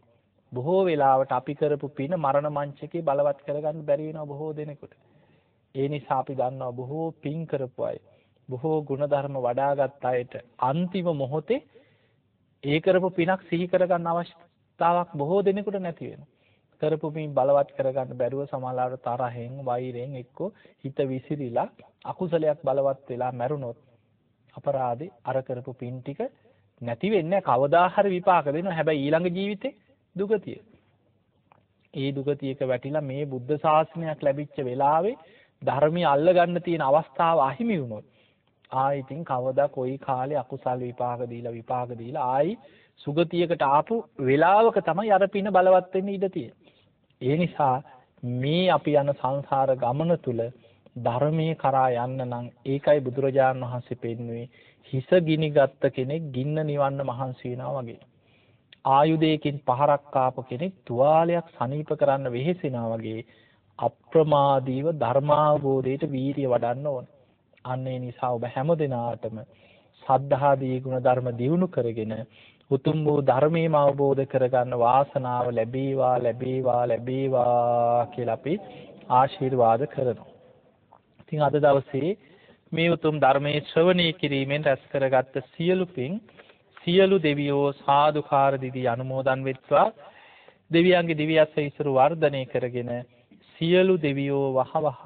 බොහෝ වෙලාවට අපි කරපු පින මරණ මංචකේ බලවත් කරගන්න බැරි වෙනවා බොහෝ දෙනෙකුට. ඒ නිසා අපි දන්නවා බොහෝ පින් කරපු අය, බොහෝ ගුණධර්ම වඩාගත් අයට අන්තිම මොහොතේ ඒ කරපු පිනක් සිහි කරගන්න අවස්ථාවක් බොහෝ දෙනෙකුට නැති වෙනවා. කරපු පින් බලවත් කරගන්න බැරුව සමහරවිට තරහෙන්, වෛරයෙන් එක්කෝ හිත විසිරිලා අකුසලයක් බලවත් වෙලා මැරුණොත් අපරාධේ අර කරපු පින් ටික නැති වෙන්නේ කවදා හරි විපාක දෙනවා. හැබැයි ඊළඟ ජීවිතේ දුගතිය. ඒ දුගතියක වැටිලා මේ බුද්ධ ශාසනයක් ලැබිච්ච වෙලාවේ ධර්මයේ අල්ල ගන්න තියෙන අවස්ථාව අහිමි වුණොත් ආයිතින් කවදා කොයි කාලේ අකුසල් විපාක දීලා ආයි සුගතියකට ආපු වෙලාවක තමයි අර පින බලවත් වෙන්න ඉඩ තියෙන්නේ. ඒ නිසා මේ අපි යන සංසාර ගමන තුල ධර්මයේ කරා යන්න නම් ඒකයි බුදුරජාණන් වහන්සේ පෙන්වුවේ හිස ගිනි ගත්ත කෙනෙක් ගින්න නිවන්න මහන්සි වෙනවා වගේ. ආයුධයකින් පහරක් ආපු කෙනෙක් තුවාලයක් සනීප කරන්න වෙහෙසෙනවා වගේ අප්‍රමාදීව ධර්මාවබෝධයට වීරිය වඩන්න ඕන. අන්න ඒ නිසා ඔබ හැම දිනාටම සද්ධාදී ගුණ ධර්ම දියුණු කරගෙන උතුම් වූ ධර්මයේම අවබෝධ කරගන්න වාසනාව ලැබේවා කියලා අපි ආශිර්වාද කරනවා. ඉතින් අද දවසේ මේ උතුම් ධර්මයේ ශ්‍රවණය කිරීමෙන් රැස් කරගත්ත සියලු පින් සියලු දෙවියෝ සාදුකාර දිවි අනුමෝදන් වෙත්වා. දෙවියන්ගේ දිව්‍ය ආශීර්වාද වර්ධනය කරගෙන සියලු දෙවියෝ වහවහ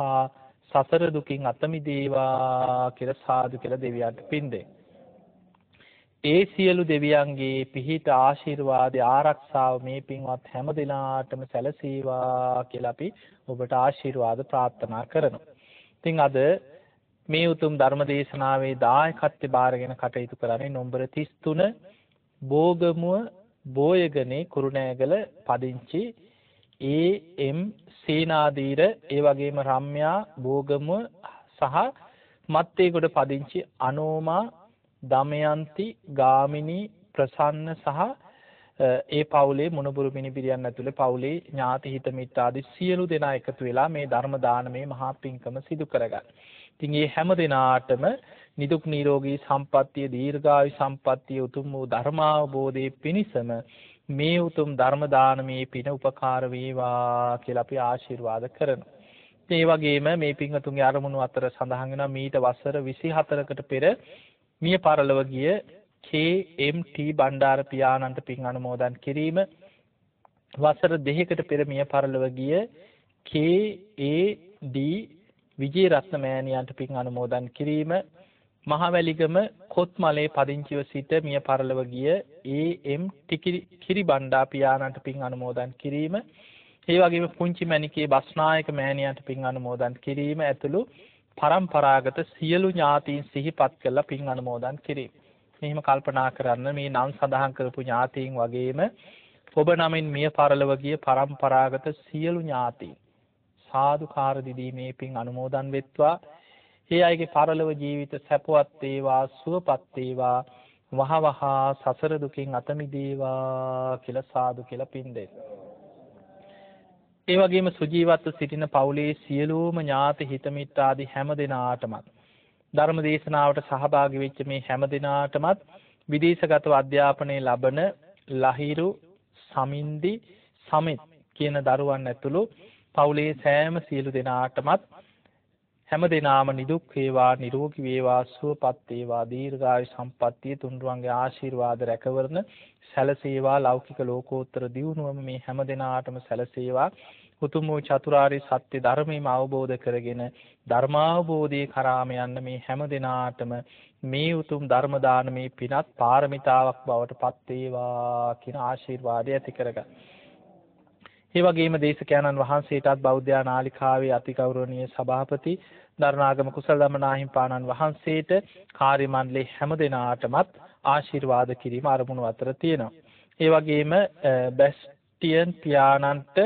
සසර දුකින් අත මිදේවා කියලා සාදු කියලා දෙවියන්ට පින් දෙන්න. ඒ සියලු දෙවියන්ගේ පිහිට ආශිර්වාද ආරක්ෂාව මේ පින්වත් හැම දිනාටම සැලසේවා කියලා අපි ඔබට ආශිර්වාද ප්‍රාර්ථනා කරනවා. ඉතින් අද මේ උතුම් ධර්ම දේශනාවේ දායකත්වය බාරගෙන කටයුතු කරන්නේ නම්බර 33 බෝගමුව බෝයගනේ කුරුණෑගල පදිංචි ඒ.එම්. සේනාදීර ඒ වගේම රම්‍යා බෝගමුව සහ මත්තේගොඩ පදිංචි අනෝමා දමයන්ති ගාමිණී ප්‍රසන්න සහ ඒ පවුලේ මුණුබුරු මිනිබිරියන් ඇතුළේ පවුලේ ඥාති හිත මිත්‍ර ආදී සියලු දෙනා එකතු වෙලා මේ ධර්ම දානමේ මහා පිංකම සිදු කරගන්න. ඉතින් මේ හැම දිනාටම නිදුක් නිරෝගී සම්පන්නිය දීර්ඝායු සම්පන්නිය උතුම් වූ ධර්මාවබෝධයේ පිණිසම මේ උතුම් ධර්ම දානමේ පින උපකාර වේවා කියලා අපි ආශිර්වාද කරනවා. ඒ වගේම මේ පින්වතුන්ගේ අරමුණු අතර සඳහන් වෙනවා මීට වසර 24කට පෙර මිය පරලොව ගිය KMT බණ්ඩාර පියාණන්ට පින් අනුමෝදන් කිරීම, වසර 2කට පෙර මිය පරලොව ගිය KAD විජේරත්න මෑණියන්ට පින් අනුමෝදන් කිරීම, මහවැලිගම කොත්මලේ පදිංචිව සිට මිය පරලොව ගිය AM කිරි බණ්ඩා පියාණන්ට පින් අනුමෝදන් කිරීම, ඒ වගේම පුංචි මණිකේ බස්නායක මෑණියන්ට පින් අනුමෝදන් කිරීම ඇතුළු පරම්පරාගත සියලු ඥාතීන් සිහිපත් කරලා පින් අනුමෝදන් කිරීම. මෙහිම කල්පනා කරන්න මේ නම් සඳහන් කරපු ඥාතීන් වගේම ඔබ නමින් මිය පරලොව ගිය පරම්පරාගත සියලු ඥාතීන් සාදුකාර දීදී මේ පින් අනුමෝදන් වෙත්වා. ඒ අයගේ පරලොව ජීවිත සැපවත් වේවා, සුවපත් වේවා, වහවහ සසර දුකින් අත මිදේවා කියලා සාදු කියලා පින් දෙන්න. ඒ වගේම සුජීවත්ව සිටින පවුලේ සියලුම ඥාති හිත මිත්‍ර ආදී හැම දිනාටමත් ධර්ම දේශනාවට සහභාගී වෙච්ච මේ හැම දිනාටමත් විදේශගතව අධ්‍යාපනය ලබන ලහිරු සමින්දි සමිත් කියන දරුවන් ඇතුළු පවුලේ සෑම සියලු දෙනාටමත් හැම දිනාම නිදුක් වේවා, නිරෝගී වේවා, සුවපත් වේවා, දීර්ඝායු සම්පන්නිය තුන්රුවන්ගේ ආශිර්වාද රැකවරන සැලසේවා, ලෞකික ලෝකෝත්තර දියුණුවම මේ හැම දිනාටම සැලසේවා. උතුම් වූ චතුරාර්ය සත්‍ය ධර්මයම අවබෝධ කරගෙන ධර්මාවබෝධයේ කරාම යන්න මේ හැම දිනාටම මේ උතුම් ධර්ම දානමේ පිනත් පාරමිතාවක් බවට පත් වේවා කියන ආශිර්වාදය ඇති කරගන්න. ඒ වගේම දේශකයන්න් වහන්සේටත් බෞද්ධ නාලිකාවේ අතිගෞරවනීය සභාපති දරණාගම කුසල දමනාහිම්පාණන් වහන්සේට කාර්ය මණ්ඩලයේ හැම දිනාටමත් ආශිර්වාද කිරීම අරමුණු අතර තියෙනවා. ඒ වගේම බැස්ටියන් පියාණන්ට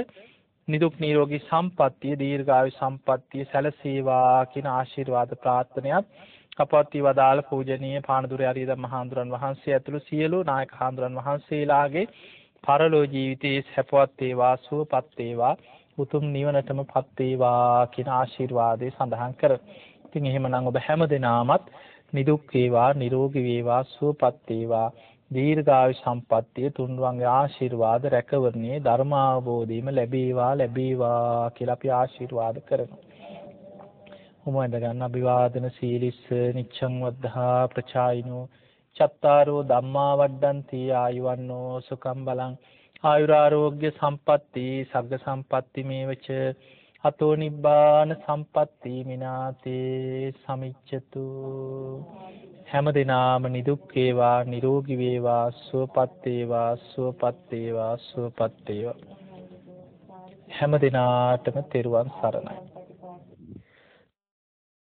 නිදුක් නිරෝගී සම්පන්නිය දීර්ඝායු සම්පන්නිය සැලසේවා කියන ආශිර්වාද ප්‍රාර්ථනාවත් අපවත් වදාළ පූජනීය පානදුරේ අරියදම් මහඳුරන් වහන්සේ ඇතුළු සියලු නායක හඳුරන් වහන්සේලාගේ පරලෝ ජීවිතයේ සැපවත් වේවා, සුවපත් වේවා, උතුම් නිවනටමපත් වේවා කියන ආශිර්වාදය සඳහන් කරනවා. ඉතින් එහෙමනම් ඔබ හැම දිනාමත් නිදුක් වේවා, නිරෝගී වේවා, සුවපත් වේවා, දීර්ඝායු සම්පන්නිය තුන්වන්ගේ ආශිර්වාද රැකවරණේ ධර්මාවබෝධයම ලැබේවා කියලා අපි ආශිර්වාද කරනවා. උමෙන්ද ගන්න අභිවාදන සීලිස්ස නිච්ඡං වද්ධා ප්‍රචායිනෝ චත්තාරෝ ධම්මා වඩ්ඩಂತಿ ආයුවන්නෝ සුඛං බලං ආයුරාෝග්‍ය සම්පatti සග්ග සම්පatti මේවච අතෝ නිබ්බාන සම්පatti මිනාතේ සමිච්ඡතු. හැම දිනාම නිදුක් වේවා, නිරෝගී වේවා, සුවපත් වේවා, සුවපත් වේවා, සුවපත් වේවා. හැම දිනාටම තෙරුවන් සරණයි.